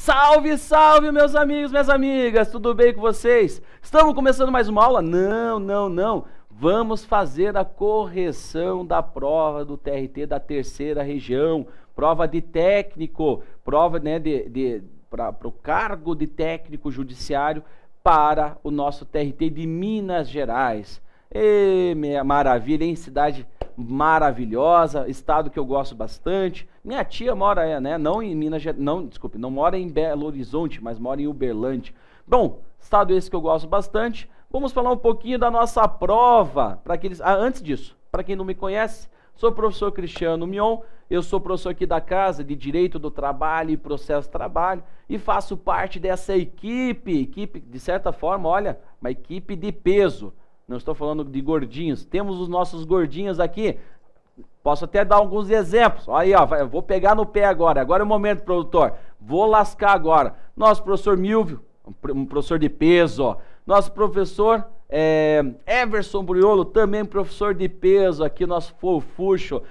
Salve, salve, meus amigos, minhas amigas, tudo bem com vocês? Estamos começando mais uma aula? Não. Vamos fazer a correção da prova do TRT da terceira região, prova de técnico, prova, né, para o cargo de técnico judiciário para o nosso TRT de Minas Gerais. Minha maravilha, hein? Cidade maravilhosa, estado que eu gosto bastante. Minha tia mora, né, não em Minas Gerais, não mora em Belo Horizonte, mas mora em Uberlândia. Bom, estado esse que eu gosto bastante. Vamos falar um pouquinho da nossa prova, para aqueles, antes disso, para quem não me conhece, sou o professor Cristiano Mion, eu sou professor aqui da casa de Direito do Trabalho e Processo de Trabalho e faço parte dessa equipe, de certa forma, olha, uma equipe de peso. Não estou falando de gordinhos. Temos os nossos gordinhos aqui. Posso até dar alguns exemplos. Aí, ó, eu vou pegar no pé agora. Agora é o momento, produtor. Vou lascar agora. Nosso professor Milvio, um professor de peso, ó. Nosso professor Everson Briolo, também professor de peso aqui, nosso fofuxo.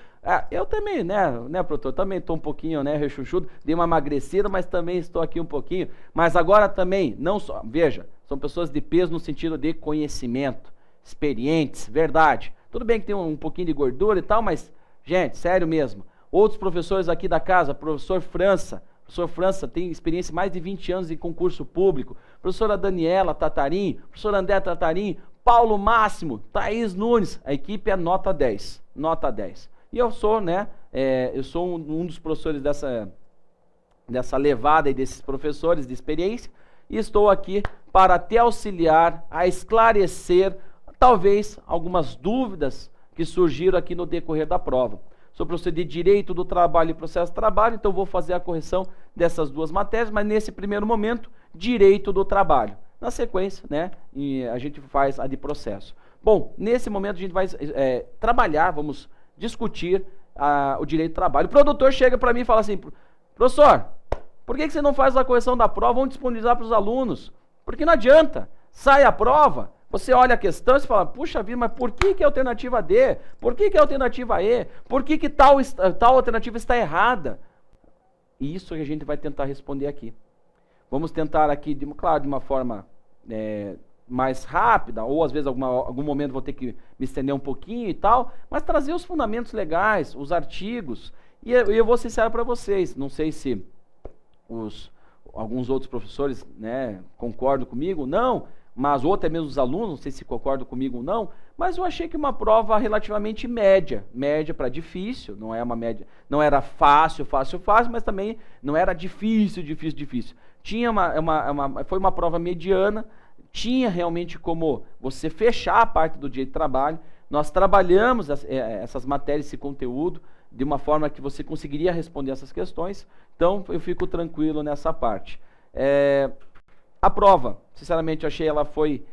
Eu também, né, produtor? Também estou um pouquinho, né, rechuchudo. Dei uma emagrecida, mas também estou aqui um pouquinho. Mas agora também, não só, veja, são pessoas de peso no sentido de conhecimento. Experientes, verdade. Tudo bem que tem um pouquinho de gordura e tal, mas, gente, sério mesmo. Outros professores aqui da casa, professor França tem experiência mais de 20 anos em concurso público. Professora Daniela Tatarim, professor André Tatarim, Paulo Máximo, Thaís Nunes, a equipe é nota 10, nota 10. E eu sou, né, eu sou um dos professores dessa levada e desses professores de experiência, e estou aqui para te auxiliar a esclarecer talvez algumas dúvidas que surgiram aqui no decorrer da prova. Sou professor de Direito do Trabalho e Processo de Trabalho, então vou fazer a correção dessas duas matérias, mas nesse primeiro momento, Direito do Trabalho. Na sequência, né, a gente faz a de Processo. Bom, nesse momento a gente vai trabalhar, vamos discutir o Direito do Trabalho. O produtor chega para mim e fala assim, professor, por que você não faz a correção da prova? Vamos disponibilizar para os alunos. Porque não adianta, sai a prova, você olha a questão e fala, puxa vida, mas por que a alternativa D? Por que a alternativa E? Por que tal alternativa está errada? E isso que a gente vai tentar responder aqui. Vamos tentar aqui, claro, de uma forma mais rápida, ou às vezes algum momento vou ter que me estender um pouquinho e tal, mas trazer os fundamentos legais, os artigos. E eu vou ser sincero para vocês, não sei se alguns outros professores, né, concordam comigo, não, mas ou até mesmo os alunos, não sei se concordam comigo ou não, mas eu achei que uma prova relativamente média para difícil, não é uma média, não era fácil, mas também não era difícil. Foi uma prova mediana, tinha realmente como você fechar a parte do direito de trabalho. Nós trabalhamos essas matérias, esse conteúdo, de uma forma que você conseguiria responder essas questões, então eu fico tranquilo nessa parte. A prova, sinceramente, eu achei ela foi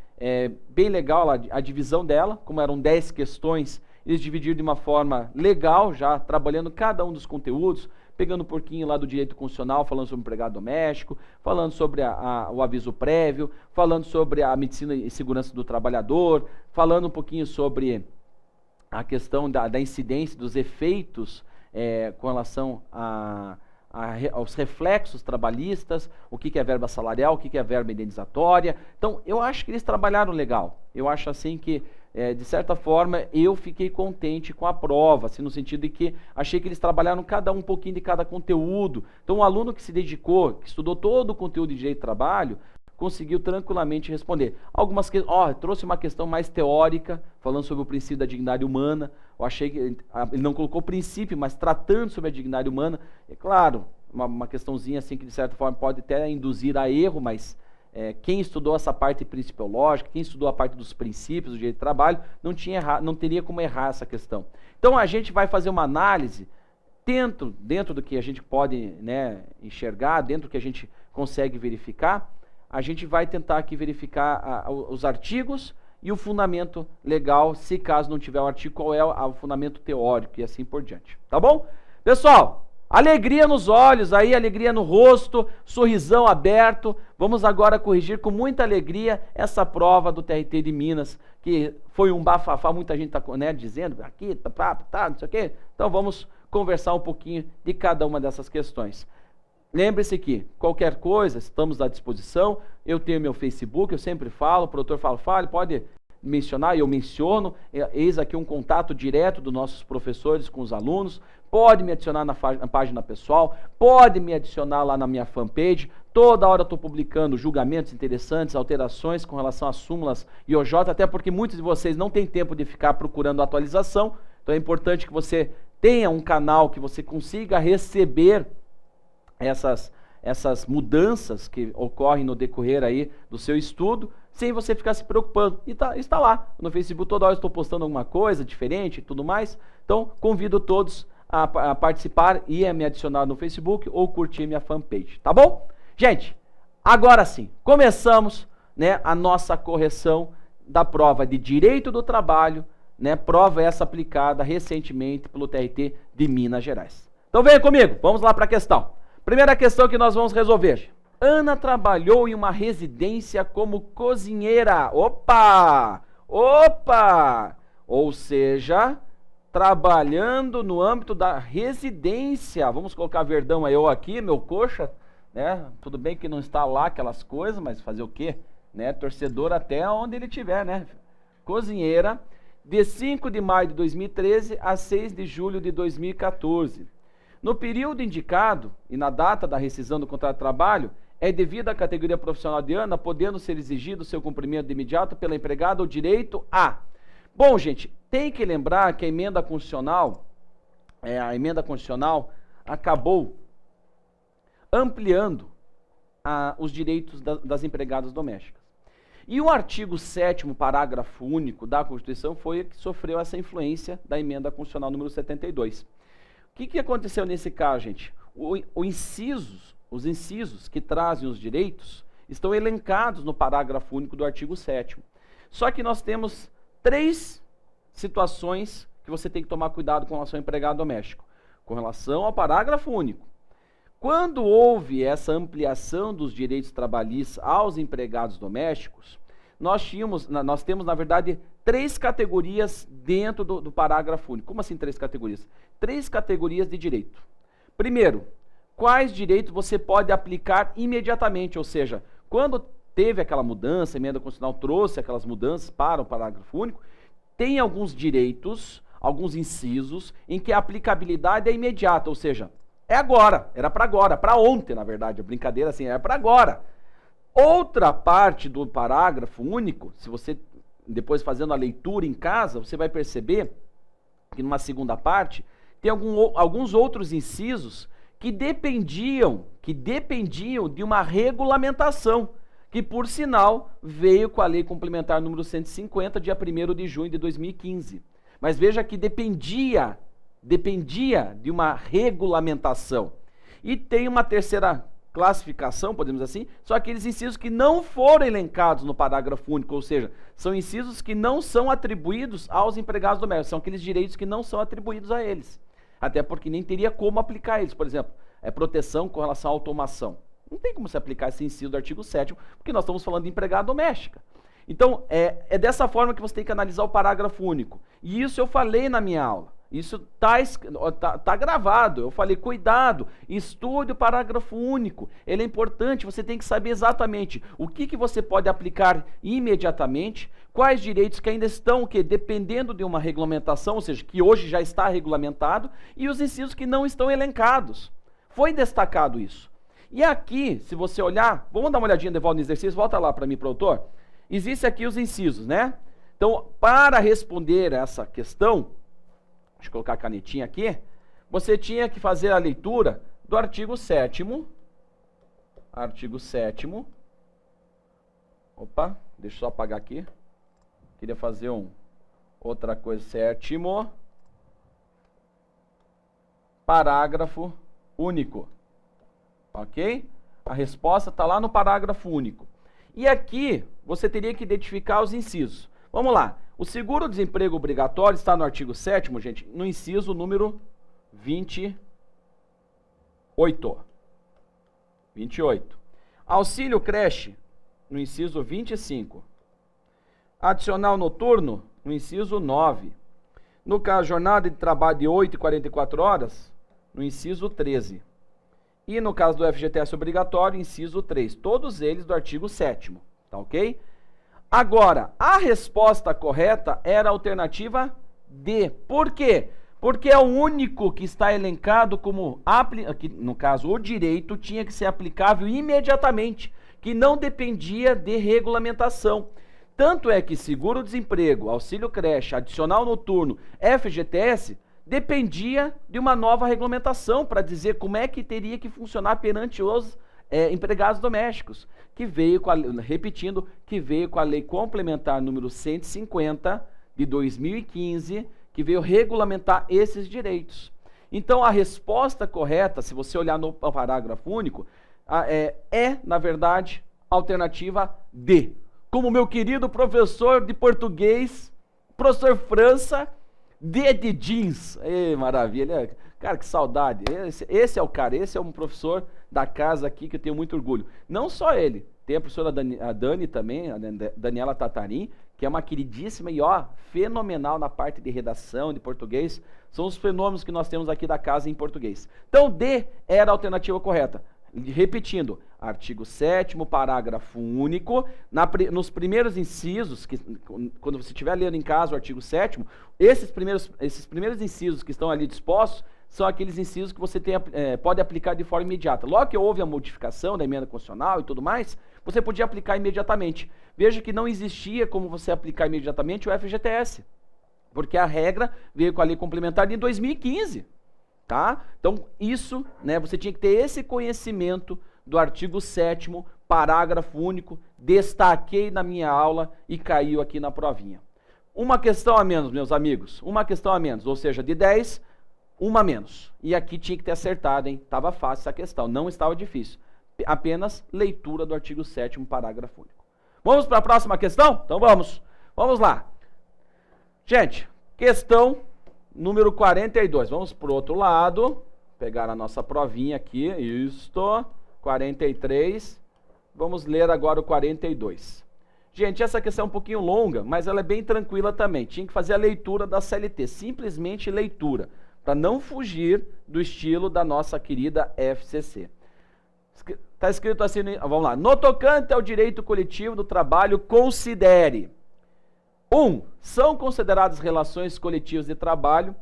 bem legal, a divisão dela, como eram 10 questões, eles dividiram de uma forma legal, já trabalhando cada um dos conteúdos, pegando um pouquinho lá do direito constitucional, falando sobre o empregado doméstico, falando sobre o aviso prévio, falando sobre a medicina e segurança do trabalhador, falando um pouquinho sobre a questão da incidência, dos efeitos com relação aos reflexos trabalhistas, o que é verba salarial, o que é verba indenizatória. Então, eu acho que eles trabalharam legal. Eu acho assim que, de certa forma, eu fiquei contente com a prova, assim, no sentido de que achei que eles trabalharam cada um pouquinho de cada conteúdo. Então, o aluno que se dedicou, que estudou todo o conteúdo de direito de trabalho, conseguiu tranquilamente responder. Algumas questões, trouxe uma questão mais teórica, falando sobre o princípio da dignidade humana. Eu achei que ele não colocou princípio, mas tratando sobre a dignidade humana. É claro, uma questãozinha assim que de certa forma pode até induzir a erro, mas quem estudou essa parte principiológica, quem estudou a parte dos princípios do direito do trabalho, não teria como errar essa questão. Então a gente vai fazer uma análise dentro do que a gente pode, né, enxergar, dentro do que a gente consegue verificar. A gente vai tentar aqui verificar os artigos e o fundamento legal, se caso não tiver o artigo, qual é o fundamento teórico e assim por diante. Tá bom? Pessoal, alegria nos olhos, aí alegria no rosto, sorrisão aberto. Vamos agora corrigir com muita alegria essa prova do TRT de Minas, que foi um bafafá, muita gente está, né, dizendo, aqui, tá, não sei o quê. Então vamos conversar um pouquinho de cada uma dessas questões. lembre-se que qualquer coisa, estamos à disposição. Eu tenho meu Facebook, eu sempre falo, o produtor fala, pode mencionar, eu menciono. Eis aqui um contato direto dos nossos professores com os alunos. Pode me adicionar na página pessoal, pode me adicionar lá na minha fanpage. Toda hora eu estou publicando julgamentos interessantes, alterações com relação às súmulas IOJ, até porque muitos de vocês não têm tempo de ficar procurando atualização. Então é importante que você tenha um canal que você consiga receber essas mudanças que ocorrem no decorrer aí do seu estudo, sem você ficar se preocupando. E está lá no Facebook, toda hora eu estou postando alguma coisa diferente e tudo mais. Então convido todos a participar e a me adicionar no Facebook ou curtir minha fanpage, tá bom? Gente, agora sim, começamos, né, a nossa correção da prova de Direito do Trabalho, né, prova essa aplicada recentemente pelo TRT de Minas Gerais. Então venha comigo, vamos lá para a questão. Primeira questão que nós vamos resolver. Ana trabalhou em uma residência como cozinheira. Opa! Ou seja, trabalhando no âmbito da residência. Vamos colocar verdão aí, eu aqui, meu coxa, né? Tudo bem que não está lá aquelas coisas, mas fazer o quê? Né? Torcedor até onde ele estiver, né? Cozinheira, de 5 de maio de 2013 a 6 de julho de 2014. No período indicado e na data da rescisão do contrato de trabalho, é devido à categoria profissional de Ana, podendo ser exigido seu cumprimento de imediato pela empregada o direito a... Bom, gente, tem que lembrar que a emenda constitucional acabou ampliando os direitos das empregadas domésticas. E o artigo 7º, parágrafo único da Constituição foi o que sofreu essa influência da emenda constitucional número 72. O que aconteceu nesse caso, gente? Os incisos que trazem os direitos estão elencados no parágrafo único do artigo 7º. Só que nós temos 3 situações que você tem que tomar cuidado com relação ao empregado doméstico. Com relação ao parágrafo único. Quando houve essa ampliação dos direitos trabalhistas aos empregados domésticos, nós temos, na verdade, 3 categorias dentro do parágrafo único. Como assim 3 categorias? 3 categorias de direito. Primeiro, quais direitos você pode aplicar imediatamente, ou seja, quando teve aquela mudança, a emenda constitucional trouxe aquelas mudanças para o parágrafo único, tem alguns direitos, alguns incisos, em que a aplicabilidade é imediata, ou seja, é agora, era para ontem, na verdade, a brincadeira assim, era para agora. Outra parte do parágrafo único, se você depois fazendo a leitura em casa, você vai perceber que numa segunda parte, tem alguns outros incisos que dependiam de uma regulamentação, que por sinal veio com a lei complementar número 150, dia 1º de junho de 2015. Mas veja que dependia de uma regulamentação. E tem uma terceira classificação, podemos dizer assim, são aqueles incisos que não foram elencados no parágrafo único, ou seja, são incisos que não são atribuídos aos empregados domésticos, são aqueles direitos que não são atribuídos a eles. Até porque nem teria como aplicar eles. Por exemplo, proteção com relação à automação. Não tem como se aplicar esse inciso do artigo 7º, porque nós estamos falando de empregada doméstica. Então, é dessa forma que você tem que analisar o parágrafo único. E isso eu falei na minha aula. Isso tá gravado. Eu falei, cuidado, estude o parágrafo único. Ele é importante, você tem que saber exatamente o que você pode aplicar imediatamente, quais direitos que ainda estão dependendo de uma regulamentação, ou seja, que hoje já está regulamentado, e os incisos que não estão elencados. Foi destacado isso. E aqui, se você olhar, vamos dar uma olhadinha de volta no exercício, volta lá para mim, produtor. Existem aqui os incisos, né? Então, para responder essa questão, deixa eu colocar a canetinha aqui, você tinha que fazer a leitura do artigo 7º. Artigo 7º. Opa, deixa eu só apagar aqui. Queria fazer outra coisa. 7º. Parágrafo único. Ok? A resposta está lá no parágrafo único. E aqui, você teria que identificar os incisos. Vamos lá. O seguro-desemprego obrigatório está no artigo 7º, gente, no inciso número 28. 28. Auxílio creche, no inciso 25. Adicional noturno, no inciso 9. No caso, jornada de trabalho de 8 e 44 horas, no inciso 13. e no caso do FGTS obrigatório, inciso 3. Todos eles do artigo 7º, tá ok? Agora, a resposta correta era a alternativa D. Por quê? Porque é o único que está elencado como, no caso, o direito tinha que ser aplicável imediatamente, que não dependia de regulamentação. Tanto é que seguro-desemprego, auxílio creche, adicional noturno, FGTS, dependia de uma nova regulamentação para dizer como é que teria que funcionar perante os empregados domésticos, que veio com repetindo, que veio com a Lei Complementar número 150 de 2015, que veio regulamentar esses direitos. Então, a resposta correta, se você olhar no parágrafo único, na verdade, a alternativa D. Como meu querido professor de português, professor França, D de jeans. Ei, maravilha. Cara, que saudade. Esse é o cara, esse é um professor da casa aqui que eu tenho muito orgulho. Não só ele, tem a professora Dani também, a Daniela Tatarim, que é uma queridíssima e fenomenal na parte de redação, de português. São os fenômenos que nós temos aqui da casa em português. Então, D era a alternativa correta. Repetindo, artigo 7º, parágrafo único, nos primeiros incisos, quando você estiver lendo em casa o artigo 7º, esses primeiros incisos que estão ali dispostos, são aqueles incisos que você pode aplicar de forma imediata. Logo que houve a modificação da emenda constitucional e tudo mais, você podia aplicar imediatamente. Veja que não existia como você aplicar imediatamente o FGTS, porque a regra veio com a lei complementar em 2015. Tá? Então, isso, né, você tinha que ter esse conhecimento do artigo 7º, parágrafo único, destaquei na minha aula e caiu aqui na provinha. Uma questão a menos, meus amigos, uma questão a menos, ou seja, de 10, uma a menos. E aqui tinha que ter acertado, hein? Estava fácil essa questão, não estava difícil. Apenas leitura do artigo 7º, parágrafo único. Vamos para a próxima questão? Então vamos lá. Gente, questão número 42, vamos para o outro lado, pegar a nossa provinha aqui, isto, 43, vamos ler agora o 42. Gente, essa questão é um pouquinho longa, mas ela é bem tranquila também, tinha que fazer a leitura da CLT, simplesmente leitura, para não fugir do estilo da nossa querida FCC. Está escrito assim, vamos lá, no tocante ao direito coletivo do trabalho, considere... 1. São consideradas relações coletivas de trabalho,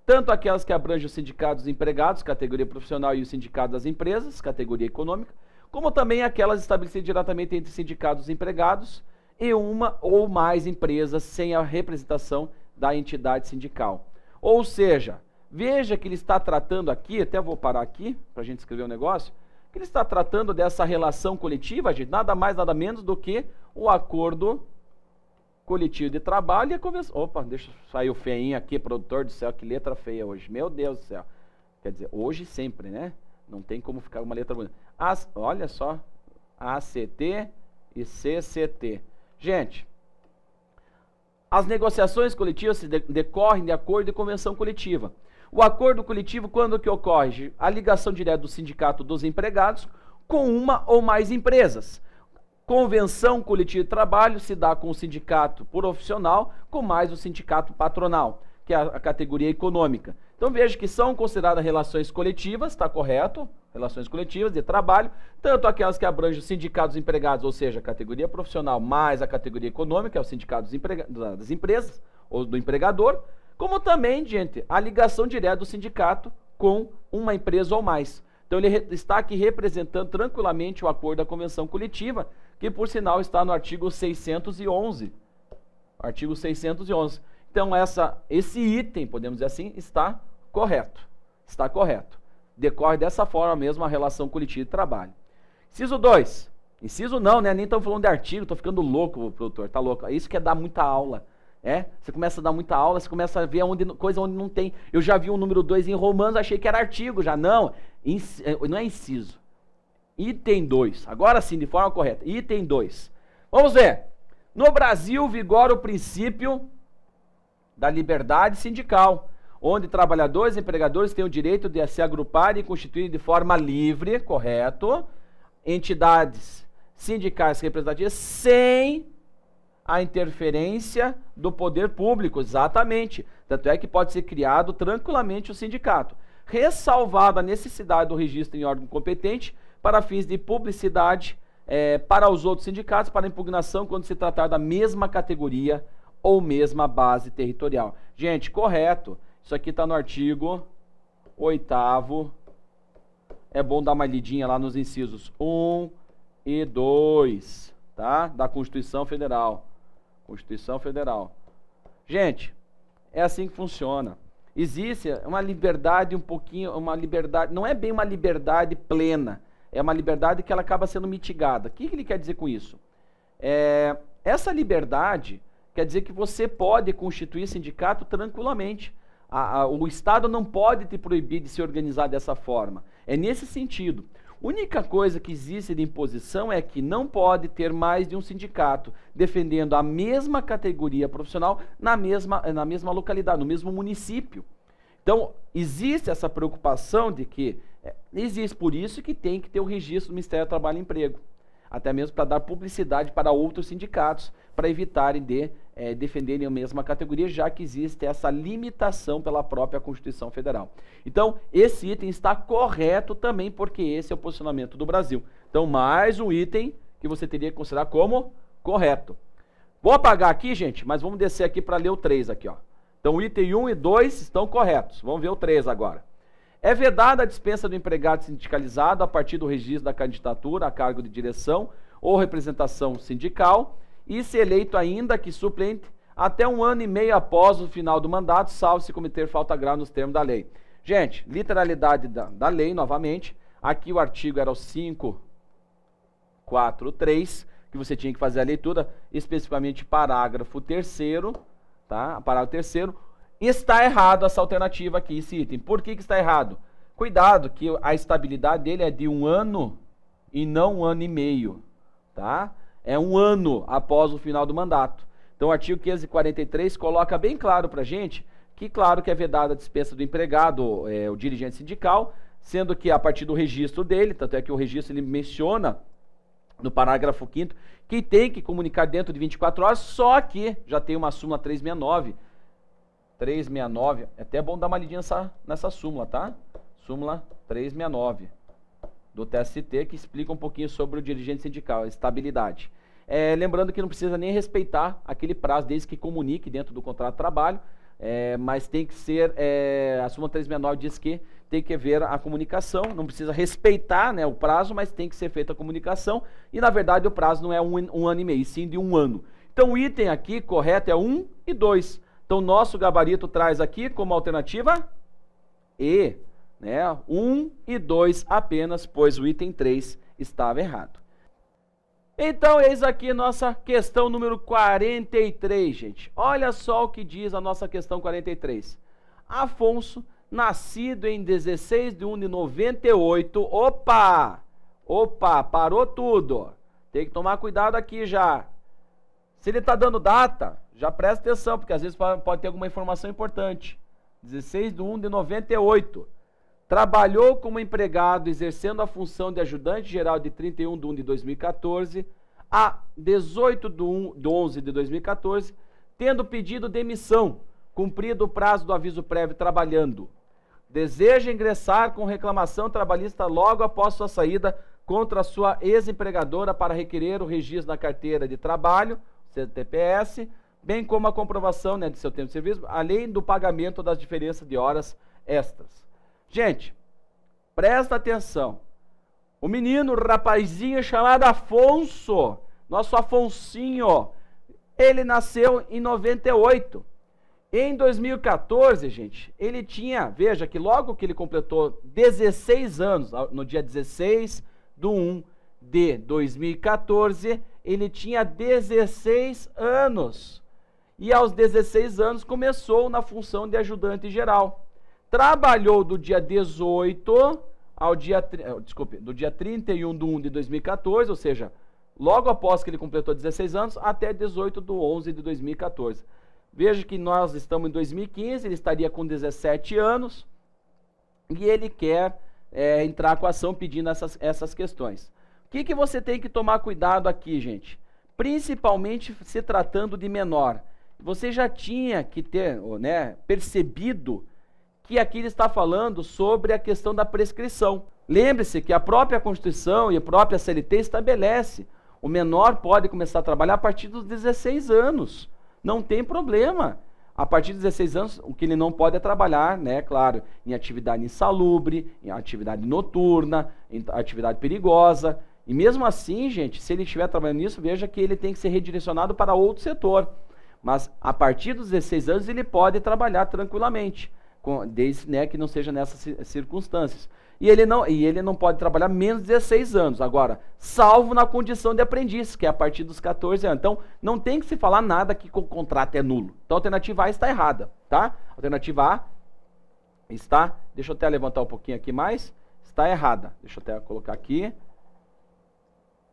tanto aquelas que abrangem os sindicatos dos empregados, categoria profissional, e o sindicato das empresas, categoria econômica, como também aquelas estabelecidas diretamente entre sindicatos dos empregados e uma ou mais empresas sem a representação da entidade sindical. Ou seja, veja que ele está tratando aqui, até vou parar aqui para a gente escrever um negócio, que ele está tratando dessa relação coletiva, gente, nada mais, nada menos do que o acordo coletivo de trabalho e a convenção. Opa, deixa eu sair o feinho aqui, produtor do céu, que letra feia hoje. Meu Deus do céu. Quer dizer, hoje sempre, né? Não tem como ficar uma letra bonita. Olha só, ACT e CCT. Gente, as negociações coletivas decorrem de acordo de convenção coletiva. O acordo coletivo, quando que ocorre? A ligação direta do sindicato dos empregados com uma ou mais empresas. Convenção coletiva de trabalho se dá com o sindicato profissional, com mais o sindicato patronal, que é a categoria econômica. Então veja que são consideradas relações coletivas, está correto? Relações coletivas de trabalho, tanto aquelas que abrangem os sindicatos empregados, ou seja, a categoria profissional mais a categoria econômica, que é o sindicato das empresas ou do empregador, como também, gente, a ligação direta do sindicato com uma empresa ou mais. Então ele está aqui representando tranquilamente o acordo da convenção coletiva, que por sinal está no artigo 611. Artigo 611. Então esse item, podemos dizer assim, está correto. Está correto. Decorre dessa forma mesmo a relação coletiva de trabalho. Inciso 2. Inciso não, né? Nem estamos falando de artigo, estou ficando louco, produtor, tá louco. Isso que é dar muita aula. Você começa a dar muita aula, você começa a ver coisa onde não tem. Eu já vi o número 2 em Romanos, achei que era artigo já. Não, não é inciso. Item 2. Agora sim, de forma correta. Item 2. Vamos ver. No Brasil vigora o princípio da liberdade sindical, onde trabalhadores e empregadores têm o direito de se agrupar e constituir de forma livre, correto, entidades sindicais representativas sem a interferência do poder público, exatamente. Tanto é que pode ser criado tranquilamente o sindicato. ressalvada a necessidade do registro em órgão competente para fins de publicidade para os outros sindicatos, para impugnação quando se tratar da mesma categoria ou mesma base territorial. Gente, correto. Isso aqui está no artigo 8º. É bom dar uma lidinha lá nos incisos 1 e 2, tá? Da Constituição Federal. Constituição Federal. Gente, é assim que funciona. Existe uma liberdade uma liberdade, não é bem uma liberdade plena, é uma liberdade que ela acaba sendo mitigada. O que ele quer dizer com isso? Essa liberdade quer dizer que você pode constituir sindicato tranquilamente. O Estado não pode te proibir de se organizar dessa forma. É nesse sentido. A única coisa que existe de imposição é que não pode ter mais de um sindicato defendendo a mesma categoria profissional na mesma localidade, no mesmo município. Então, existe essa preocupação de que existe por isso que tem que ter o registro do Ministério do Trabalho e Emprego. Até mesmo para dar publicidade para outros sindicatos, para evitarem de defenderem a mesma categoria, já que existe essa limitação pela própria Constituição Federal. Então, esse item está correto também, porque esse é o posicionamento do Brasil. Então, mais um item que você teria que considerar como correto. Vou apagar aqui, gente, mas vamos descer aqui para ler o 3 aqui, ó. Então, o item 1 e 2 estão corretos. Vamos ver o 3 agora. É vedada a dispensa do empregado sindicalizado a partir do registro da candidatura a cargo de direção ou representação sindical e se eleito ainda que suplente até 1 ano e meio após o final do mandato, salvo se cometer falta grave nos termos da lei. Gente, literalidade da lei, novamente. Aqui o artigo era o 543, que você tinha que fazer a leitura, especificamente parágrafo 3º, tá? Parágrafo 3º. Está errado essa alternativa aqui, esse item. Por que está errado? Cuidado, que a estabilidade dele é de 1 ano e não 1 ano e meio, tá? É 1 ano após o final do mandato. Então, o artigo 543 coloca bem claro para a gente que, claro, que é vedada a dispensa do empregado, o dirigente sindical, sendo que a partir do registro dele, tanto é que o registro ele menciona no parágrafo 5º que tem que comunicar dentro de 24 horas, só que já tem uma súmula 369, é até bom dar uma lidinha nessa súmula, tá? Súmula 369 do TST, que explica um pouquinho sobre o dirigente sindical, a estabilidade. Lembrando que não precisa nem respeitar aquele prazo, desde que comunique dentro do contrato de trabalho, mas tem que ser, a súmula 369 diz que tem que haver a comunicação, não precisa respeitar, né, o prazo, mas tem que ser feita a comunicação, e na verdade o prazo não é um ano e meio, sim de 1 ano. Então o item aqui correto é 1 e 2. Então, nosso gabarito traz aqui como alternativa E, né? 1 e 2 apenas, pois o item 3 estava errado. Então, eis aqui nossa questão número 43, gente. Olha só o que diz a nossa questão 43. Afonso, nascido em 16 de 1 de 98, opa, parou tudo. Tem que tomar cuidado aqui já. Se ele está dando data, já presta atenção, porque às vezes pode ter alguma informação importante. 16 de 1 de 98. Trabalhou como empregado, exercendo a função de ajudante geral de 31 de 1 de 2014 a 18 de 11 de 2014, tendo pedido demissão, cumprido o prazo do aviso prévio trabalhando. Deseja ingressar com reclamação trabalhista logo após sua saída contra a sua ex-empregadora para requerer o registro na carteira de trabalho, CTPS, bem como a comprovação, né, de seu tempo de serviço, além do pagamento das diferenças de horas extras. Gente, presta atenção. O menino, o rapazinho chamado Afonso, nosso Afonsinho, ele nasceu em 98. Em 2014, gente, ele tinha, veja que logo que ele completou 16 anos, no dia 16 de 1 de 2014, ele tinha 16 anos. E aos 16 anos começou na função de ajudante geral. Trabalhou do dia 18 ao dia, do dia 31 de 1 de 2014, ou seja, logo após que ele completou 16 anos, até 18 de 11 de 2014. Veja que nós estamos em 2015, ele estaria com 17 anos, e ele quer entrar com a ação pedindo essas questões. O que você tem que tomar cuidado aqui, gente? Principalmente se tratando de menor. Você já tinha que ter, né, percebido que aqui ele está falando sobre a questão da prescrição. Lembre-se que a própria Constituição e a própria CLT estabelece, o menor pode começar a trabalhar a partir dos 16 anos. Não tem problema. A partir dos 16 anos, o que ele não pode é trabalhar, né, claro, em atividade insalubre, em atividade noturna, em atividade perigosa. E mesmo assim, gente, se ele estiver trabalhando nisso, veja que ele tem que ser redirecionado para outro setor. Mas a partir dos 16 anos ele pode trabalhar tranquilamente, desde, né, que não seja nessas circunstâncias. E ele não pode trabalhar menos de 16 anos. Agora, salvo na condição de aprendiz, que é a partir dos 14 anos. Então, não tem que se falar nada que o contrato é nulo. Então, a alternativa A está errada, tá? A alternativa A está, deixa eu até levantar um pouquinho aqui mais, está errada. Deixa eu até colocar aqui.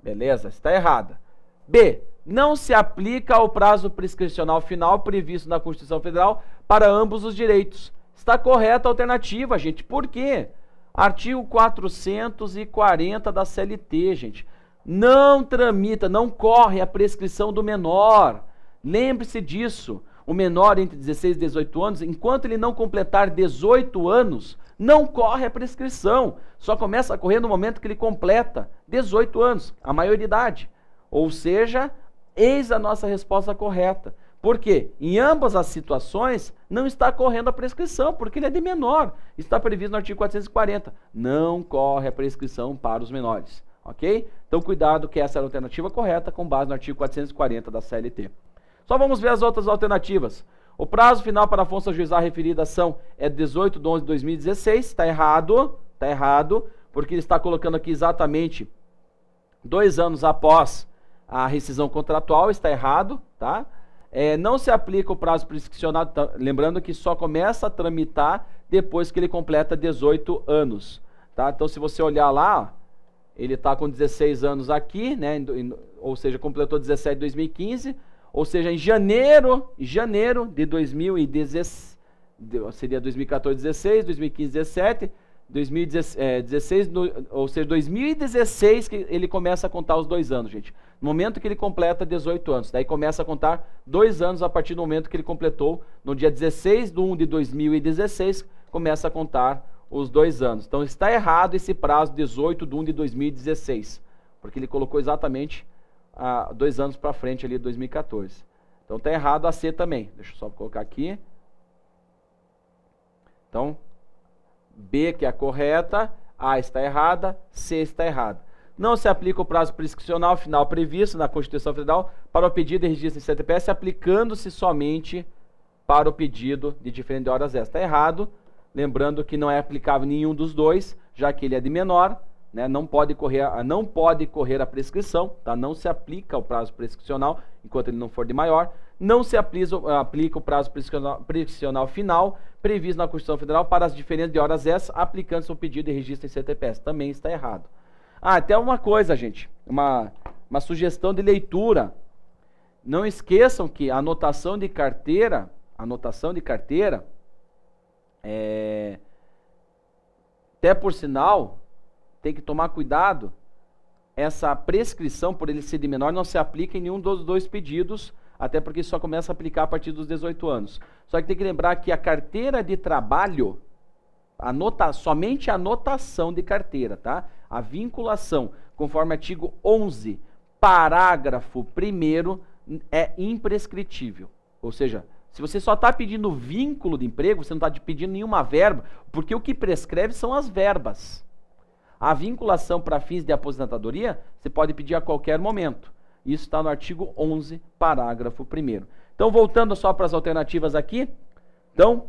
Beleza? Está errada. B. Não se aplica ao prazo prescricional final previsto na Constituição Federal para ambos os direitos. Está correta a alternativa, gente. Por quê? Artigo 440 da CLT, gente. Não tramita, não corre a prescrição do menor. Lembre-se disso. O menor entre 16 e 18 anos, enquanto ele não completar 18 anos, não corre a prescrição. Só começa a correr no momento que ele completa 18 anos, a maioridade. Ou seja, eis a nossa resposta correta. Por quê? Em ambas as situações, não está correndo a prescrição, porque ele é de menor. Está previsto no artigo 440. Não corre a prescrição para os menores. Ok? Então, cuidado que essa é a alternativa correta com base no artigo 440 da CLT. Só vamos ver as outras alternativas. O prazo final para a função ajuizar a referida ação é 18 de 11 de 2016. Está errado, porque ele está colocando aqui exatamente 2 anos após a rescisão contratual. Está errado, tá? Não se aplica o prazo prescricional, lembrando que só começa a tramitar depois que ele completa 18 anos. Tá? Então, se você olhar lá, ele está com 16 anos aqui, né? Ou seja, completou 17 em 2015, ou seja, em janeiro de 2016, seria 2014, 16, 2015, 17, 2016, ou seja, 2016 que ele começa a contar os 2 anos, gente. No momento que ele completa 18 anos. Daí começa a contar 2 anos a partir do momento que ele completou. No dia 16 de 1 de 2016, começa a contar os 2 anos. Então está errado esse prazo 18 de 1 de 2016. Porque ele colocou exatamente 2 anos para frente ali de 2014. Então está errado a C também. Deixa eu só colocar aqui. Então, B que é a correta, A está errada, C está errada. Não se aplica o prazo prescricional final previsto na Constituição Federal para o pedido de registro em CTPS, aplicando-se somente para o pedido de diferente de horas extras. Está errado, lembrando que não é aplicável nenhum dos dois, já que ele é de menor, né, não pode correr a prescrição, tá? Não se aplica o prazo prescricional enquanto ele não for de maior. Não se aplica o prazo prescricional final previsto na Constituição Federal para as diferenças de horas extras, aplicando-se o pedido de registro em CTPS. Também está errado. Até uma coisa, gente, uma sugestão de leitura. Não esqueçam que a anotação de carteira, até por sinal, tem que tomar cuidado, essa prescrição, por ele ser de menor, não se aplica em nenhum dos 2 pedidos, até porque só começa a aplicar a partir dos 18 anos. Só que tem que lembrar que a carteira de trabalho, somente a anotação de carteira, tá? A vinculação, conforme artigo 11, parágrafo 1º, é imprescritível. Ou seja, se você só está pedindo vínculo de emprego, você não está pedindo nenhuma verba, porque o que prescreve são as verbas. A vinculação para fins de aposentadoria, você pode pedir a qualquer momento. Isso está no artigo 11, parágrafo 1º. Então, voltando só para as alternativas aqui. Então,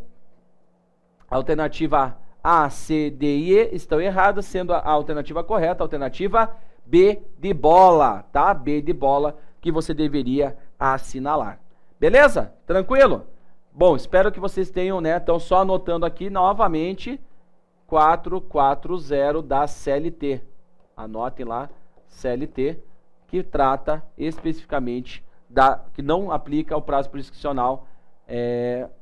a alternativa A, C, D e E estão erradas, sendo a alternativa correta, a alternativa B de bola, tá? B de bola, que você deveria assinalar. Beleza? Tranquilo? Bom, espero que vocês tenham, né? Então, só anotando aqui novamente, 440 da CLT. Anotem lá, CLT, que trata especificamente que não aplica o prazo prescricional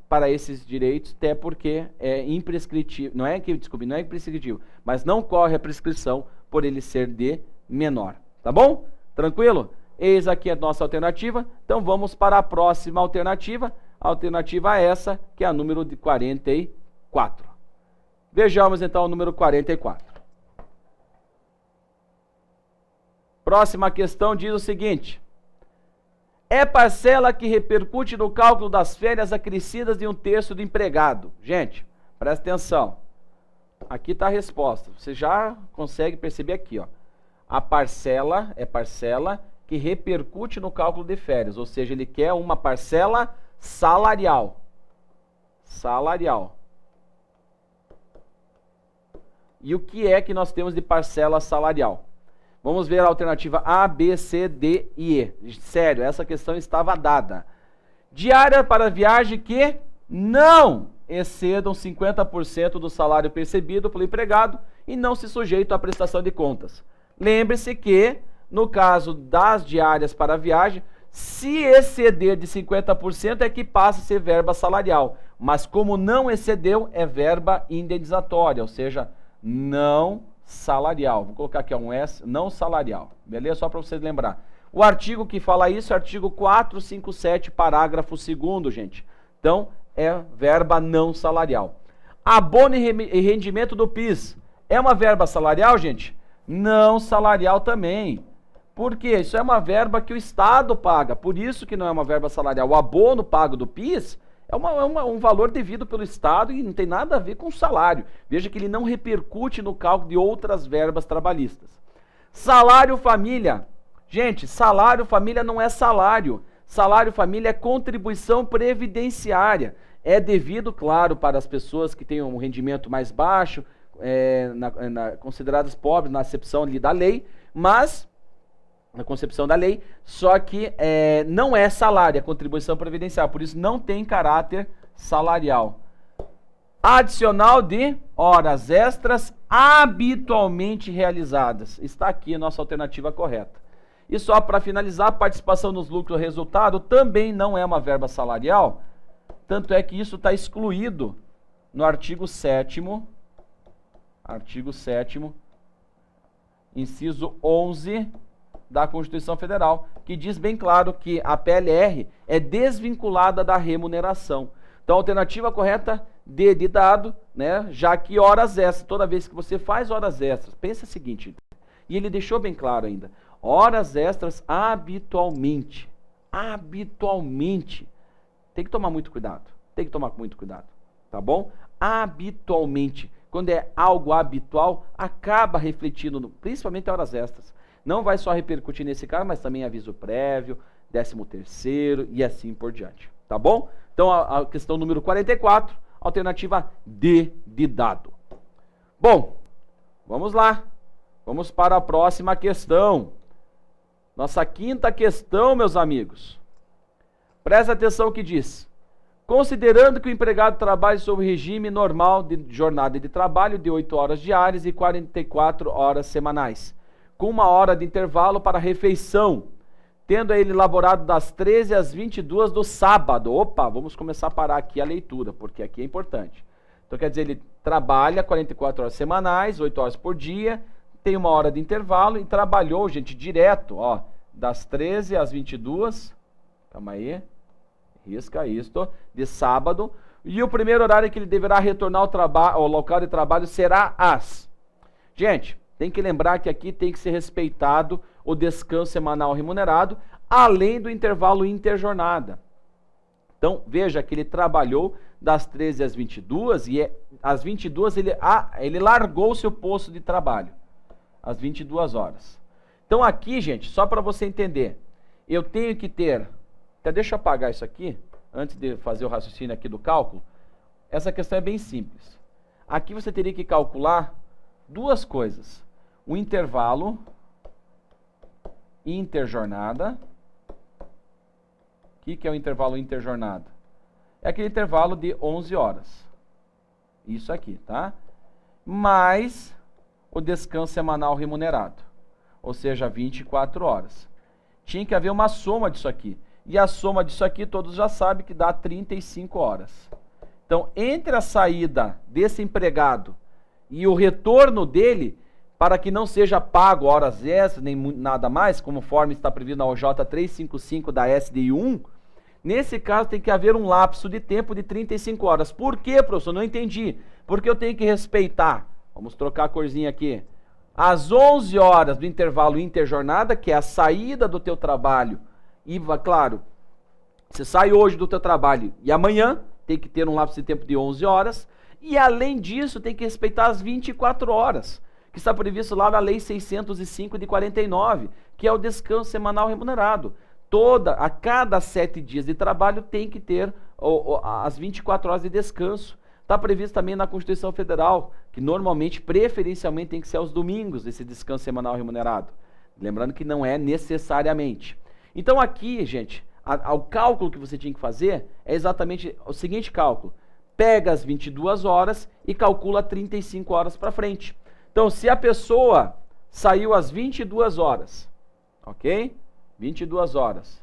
para esses direitos, até porque é imprescritível, não é imprescritível, mas não corre a prescrição por ele ser de menor. Tá bom? Tranquilo? Eis aqui a nossa alternativa. Então vamos para a próxima alternativa. A alternativa é essa, que é a número de 44. Vejamos então o número 44. Próxima questão diz o seguinte: é parcela que repercute no cálculo das férias acrescidas de 1/3 do empregado. Gente, presta atenção. Aqui está a resposta. Você já consegue perceber aqui, ó. A parcela é parcela que repercute no cálculo de férias, ou seja, ele quer uma parcela salarial. Salarial. E o que é que nós temos de parcela salarial? Vamos ver a alternativa A, B, C, D e E. Sério, essa questão estava dada. Diária para viagem que não excedam 50% do salário percebido pelo empregado e não se sujeitam à prestação de contas. Lembre-se que, no caso das diárias para viagem, se exceder de 50% é que passa a ser verba salarial. Mas como não excedeu, é verba indenizatória, ou seja, não salarial. Vou colocar aqui um S, não salarial. Beleza? Só para vocês lembrar. O artigo que fala isso é o artigo 457, parágrafo 2º, gente. Então, é verba não salarial. Abono e rendimento do PIS. É uma verba salarial, gente? Não salarial também. Por quê? Isso é uma verba que o Estado paga. Por isso que não é uma verba salarial. O abono pago do PIS é um valor devido pelo Estado e não tem nada a ver com o salário. Veja que ele não repercute no cálculo de outras verbas trabalhistas. Salário família. Gente, salário família não é salário. Salário família é contribuição previdenciária. É devido, claro, para as pessoas que têm um rendimento mais baixo, consideradas pobres na acepção ali da lei, mas na concepção da lei, só que não é salário, é contribuição previdenciária, por isso não tem caráter salarial. Adicional de horas extras habitualmente realizadas. Está aqui a nossa alternativa correta. E só para finalizar, participação nos lucros e resultado também não é uma verba salarial, tanto é que isso está excluído no artigo 7º, inciso 11 da Constituição Federal, que diz bem claro que a PLR é desvinculada da remuneração. Então, a alternativa correta, D de dado, né? Já que horas extras, toda vez que você faz horas extras, pensa o seguinte, e ele deixou bem claro ainda, horas extras habitualmente, tem que tomar muito cuidado, tá bom? Habitualmente, quando é algo habitual, acaba refletindo, principalmente horas extras. Não vai só repercutir nesse caso, mas também aviso prévio, 13º e assim por diante, tá bom? Então, a questão número 44, alternativa D de dado. Bom, vamos lá. Vamos para a próxima questão. Nossa quinta questão, meus amigos. Presta atenção no que diz. Considerando que o empregado trabalhe sob regime normal de jornada de trabalho de 8 horas diárias e 44 horas semanais, com 1 hora de intervalo para refeição, tendo ele elaborado das 13 às 22 do sábado. Opa, vamos começar a parar aqui a leitura, porque aqui é importante. Então, quer dizer, ele trabalha 44 horas semanais, 8 horas por dia, tem 1 hora de intervalo e trabalhou, gente, direto, ó, das 13 às 22, calma aí, risca isto, de sábado, e o primeiro horário que ele deverá retornar ao local de trabalho será às... Gente, tem que lembrar que aqui tem que ser respeitado o descanso semanal remunerado, além do intervalo interjornada. Então, veja que ele trabalhou das 13 às 22 e às 22 ele largou o seu posto de trabalho, às 22 horas. Então aqui, gente, só para você entender, eu tenho que ter... Até deixa eu apagar isso aqui, antes de fazer o raciocínio aqui do cálculo. Essa questão é bem simples. Aqui você teria que calcular duas coisas. O intervalo interjornada. O que é o intervalo interjornada? É aquele intervalo de 11 horas. Isso aqui, tá? Mais o descanso semanal remunerado. Ou seja, 24 horas. Tinha que haver uma soma disso aqui. E a soma disso aqui, todos já sabem que dá 35 horas. Então, entre a saída desse empregado e o retorno dele, para que não seja pago horas extras, nem nada mais, conforme está previsto na OJ 355 da SDI 1, Nesse caso tem que haver um lapso de tempo de 35 horas. Por quê, professor? Não entendi. Porque eu tenho que respeitar, vamos trocar a corzinha aqui, às 11 horas do intervalo interjornada, que é a saída do teu trabalho. E, claro, você sai hoje do teu trabalho e amanhã tem que ter um lapso de tempo de 11 horas. E, além disso, tem que respeitar as 24 horas, que está previsto lá na Lei 605 de 49, que é o descanso semanal remunerado. A cada 7 dias de trabalho tem que ter as 24 horas de descanso. Está previsto também na Constituição Federal, que normalmente, preferencialmente, tem que ser aos domingos, esse descanso semanal remunerado. Lembrando que não é necessariamente. Então aqui, gente, o cálculo que você tinha que fazer é exatamente o seguinte cálculo. Pega as 22 horas e calcula 35 horas para frente. Então, se a pessoa saiu às 22 horas, ok? 22 horas.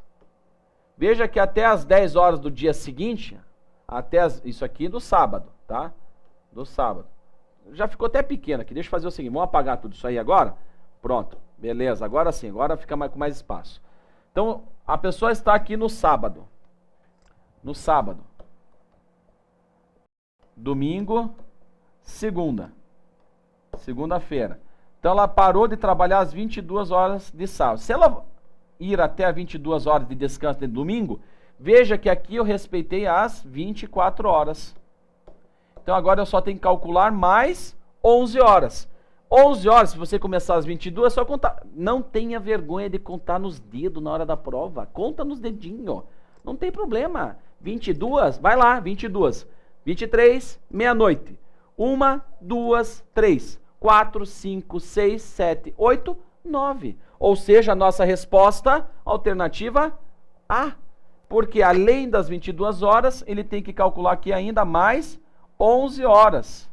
Veja que até as 10 horas do dia seguinte, isso aqui do sábado, tá? Do sábado. Já ficou até pequeno aqui. Deixa eu fazer o seguinte, vamos apagar tudo isso aí agora? Pronto, beleza. Agora sim, agora fica com mais espaço. Então, a pessoa está aqui no sábado. No sábado. Domingo, segunda-feira. Então ela parou de trabalhar às 22 horas de sábado. Se ela ir até as 22 horas de descanso de domingo, veja que aqui eu respeitei as 24 horas. Então agora eu só tenho que calcular mais 11 horas. 11 horas, se você começar às 22, é só contar. Não tenha vergonha de contar nos dedos na hora da prova. Conta nos dedinhos. Não tem problema. 22, vai lá, 22. 23, meia-noite. 1, 2, 3, 4, 5, 6, 7, 8, 9. Ou seja, a nossa resposta, alternativa A. Porque além das 22 horas, ele tem que calcular aqui ainda mais 11 horas.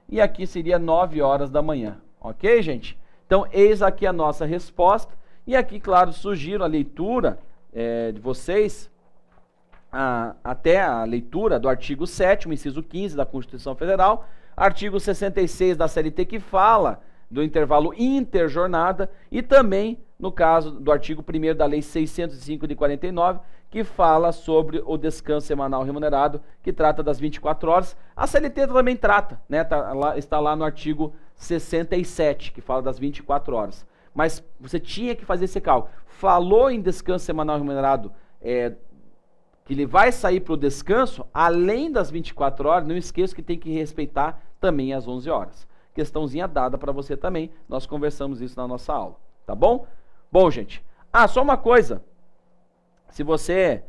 E aqui seria 9 horas da manhã. Ok, gente? Então, eis aqui a nossa resposta. E aqui, claro, sugiro a leitura de vocês, até a leitura do artigo 7º, inciso 15 da Constituição Federal, artigo 66 da CLT, que fala do intervalo interjornada, e também, no caso do artigo 1º da Lei 605 de 49, que fala sobre o descanso semanal remunerado, que trata das 24 horas. A CLT também trata, né? Está lá no artigo 67, que fala das 24 horas. Mas você tinha que fazer esse cálculo. Falou em descanso semanal remunerado, que ele vai sair para o descanso, além das 24 horas, não esqueça que tem que respeitar também as 11 horas. Questãozinha dada para você também, nós conversamos isso na nossa aula, tá bom? Bom, gente, só uma coisa, se você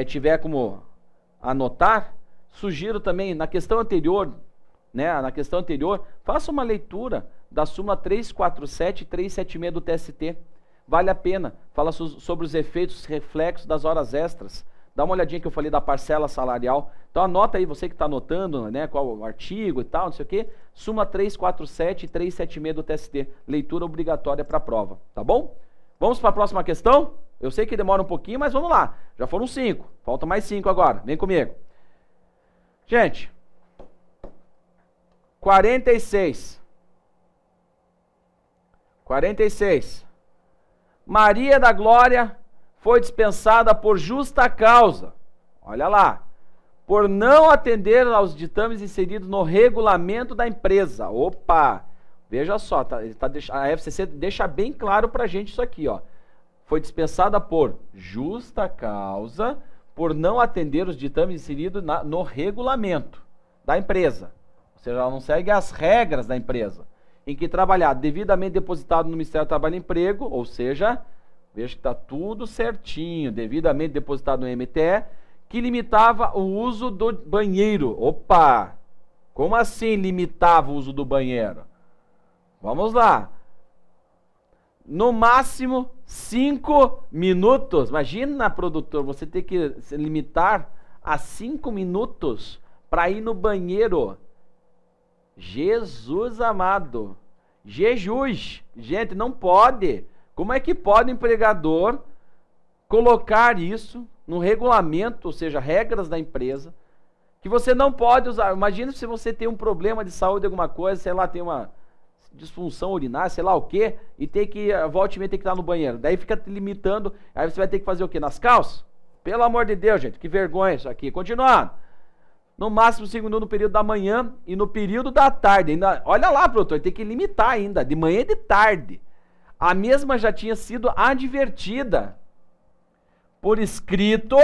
tiver como anotar, sugiro também, na questão anterior, faça uma leitura da súmula 347 e 376 do TST, vale a pena, fala sobre os efeitos reflexos das horas extras. Dá uma olhadinha que eu falei da parcela salarial. Então anota aí, você que está anotando, né, qual o artigo e tal, não sei o quê. Súmula 347 e 376 do TST. Leitura obrigatória para a prova, tá bom? Vamos para a próxima questão? Eu sei que demora um pouquinho, mas vamos lá. Já foram 5, falta mais 5 agora. Vem comigo. Gente, 46. Maria da Glória foi dispensada por justa causa, olha lá, por não atender aos ditames inseridos no regulamento da empresa. Opa, veja só, a FCC deixa bem claro pra gente isso aqui, ó. Foi dispensada por justa causa, por não atender os ditames inseridos no regulamento da empresa. Ou seja, ela não segue as regras da empresa, em que trabalhar devidamente depositado no Ministério do Trabalho e Emprego, ou seja, veja que está tudo certinho, devidamente depositado no MTE, que limitava o uso do banheiro. Opa! Como assim limitava o uso do banheiro? Vamos lá. No máximo 5 minutos. Imagina, produtor, você ter que se limitar a 5 minutos para ir no banheiro. Jesus amado. Jesus. Gente, não pode. Como é que pode o empregador colocar isso no regulamento, ou seja, regras da empresa, que você não pode usar? Imagina se você tem um problema de saúde, alguma coisa, sei lá, tem uma disfunção urinária, sei lá o quê, e tem que, volta e meia, tem que estar no banheiro. Daí fica te limitando, aí você vai ter que fazer o quê? Nas calças? Pelo amor de Deus, gente, que vergonha isso aqui. Continuando. No máximo 5 minutos no período da manhã e no período da tarde. Ainda, olha lá, produtor, tem que limitar ainda, de manhã e de tarde. A mesma já tinha sido advertida por escrito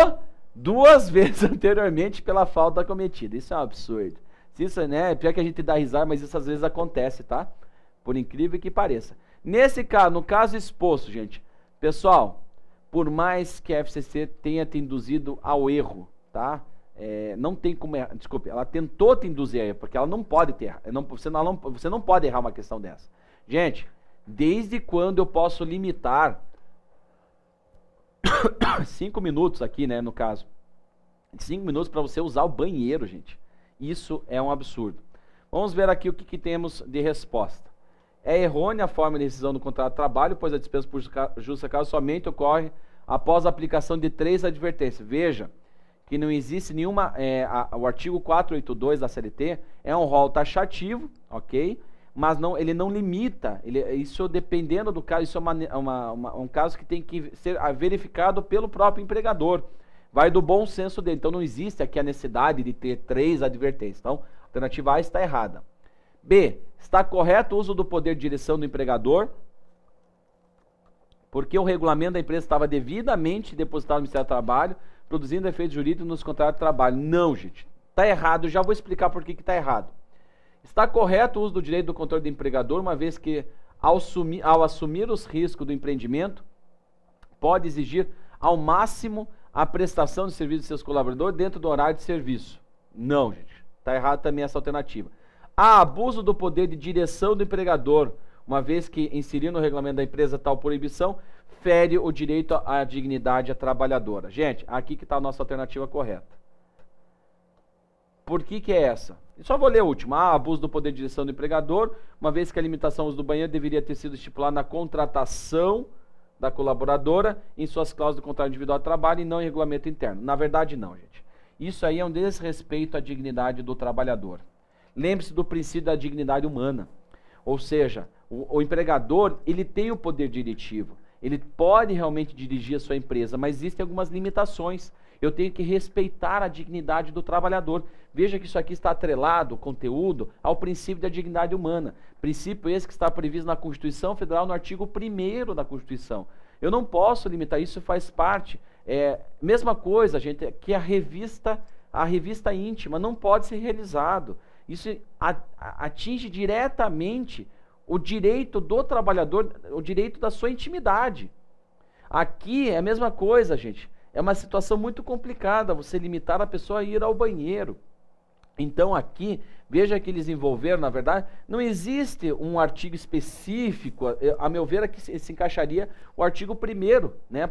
2 vezes anteriormente pela falta cometida. Isso é um absurdo. Isso, né, pior que a gente dá risada, mas isso às vezes acontece, tá? Por incrível que pareça. Nesse caso, no caso exposto, gente, pessoal, por mais que a FCC tenha te induzido ao erro, tá? Não tem como errar, desculpe, ela tentou te induzir a erro, porque ela não pode ter, você não pode errar uma questão dessa. Gente, desde quando eu posso limitar 5 minutos aqui, né, no caso, 5 minutos para você usar o banheiro, gente. Isso é um absurdo. Vamos ver aqui o que temos de resposta. É errônea a forma de rescisão do contrato de trabalho, pois a dispensa por justa causa somente ocorre após a aplicação de 3 advertências. Veja que não existe nenhuma... o artigo 482 da CLT é um rol taxativo, ok? Mas não, ele não limita. Isso dependendo do caso, isso é um caso que tem que ser verificado pelo próprio empregador. Vai do bom senso dele. Então não existe aqui a necessidade de ter 3 advertências. Então, a alternativa A está errada. B. Está correto o uso do poder de direção do empregador, porque o regulamento da empresa estava devidamente depositado no Ministério do Trabalho, produzindo efeitos jurídicos nos contratos de trabalho. Não, gente. Está errado. Já vou explicar por que está errado. Está correto o uso do direito do controle do empregador, uma vez que, ao assumir os riscos do empreendimento, pode exigir ao máximo a prestação de serviço de seus colaboradores dentro do horário de serviço. Não, gente. Está errado também essa alternativa. Há abuso do poder de direção do empregador, uma vez que inserir no regulamento da empresa tal proibição, fere o direito à dignidade à trabalhadora. Gente, aqui que está a nossa alternativa correta. Por que é essa? Só vou ler a última. Há abuso do poder de direção do empregador, uma vez que a limitação ao uso do banheiro deveria ter sido estipulada na contratação da colaboradora, em suas cláusulas do contrato individual de trabalho e não em regulamento interno. Na verdade, não, gente. Isso aí é um desrespeito à dignidade do trabalhador. Lembre-se do princípio da dignidade humana. Ou seja, o empregador, ele tem o poder diretivo. Ele pode realmente dirigir a sua empresa, mas existem algumas limitações. Eu tenho que respeitar a dignidade do trabalhador. Veja que isso aqui está atrelado, o conteúdo, ao princípio da dignidade humana. Princípio esse que está previsto na Constituição Federal, no artigo 1º da Constituição. Eu não posso limitar, isso faz parte. Mesma coisa, gente, que a revista íntima não pode ser realizado. Isso atinge diretamente o direito do trabalhador, o direito da sua intimidade. Aqui é a mesma coisa, gente. É uma situação muito complicada você limitar a pessoa a ir ao banheiro. Então aqui, veja que eles envolveram, na verdade, não existe um artigo específico, a meu ver aqui se encaixaria o artigo 1º, né,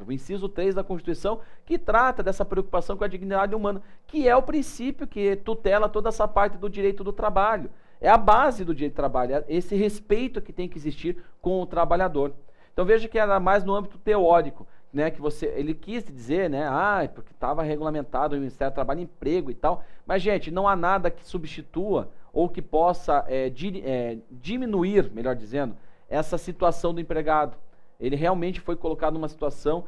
inciso 3 da Constituição, que trata dessa preocupação com a dignidade humana, que é o princípio que tutela toda essa parte do direito do trabalho. É a base do direito do trabalho, é esse respeito que tem que existir com o trabalhador. Então veja que era mais no âmbito teórico, né, que ele quis dizer, né, porque estava regulamentado o Ministério do Trabalho e Emprego e tal, mas gente, não há nada que substitua ou que possa diminuir, melhor dizendo, essa situação do empregado. Ele realmente foi colocado numa situação,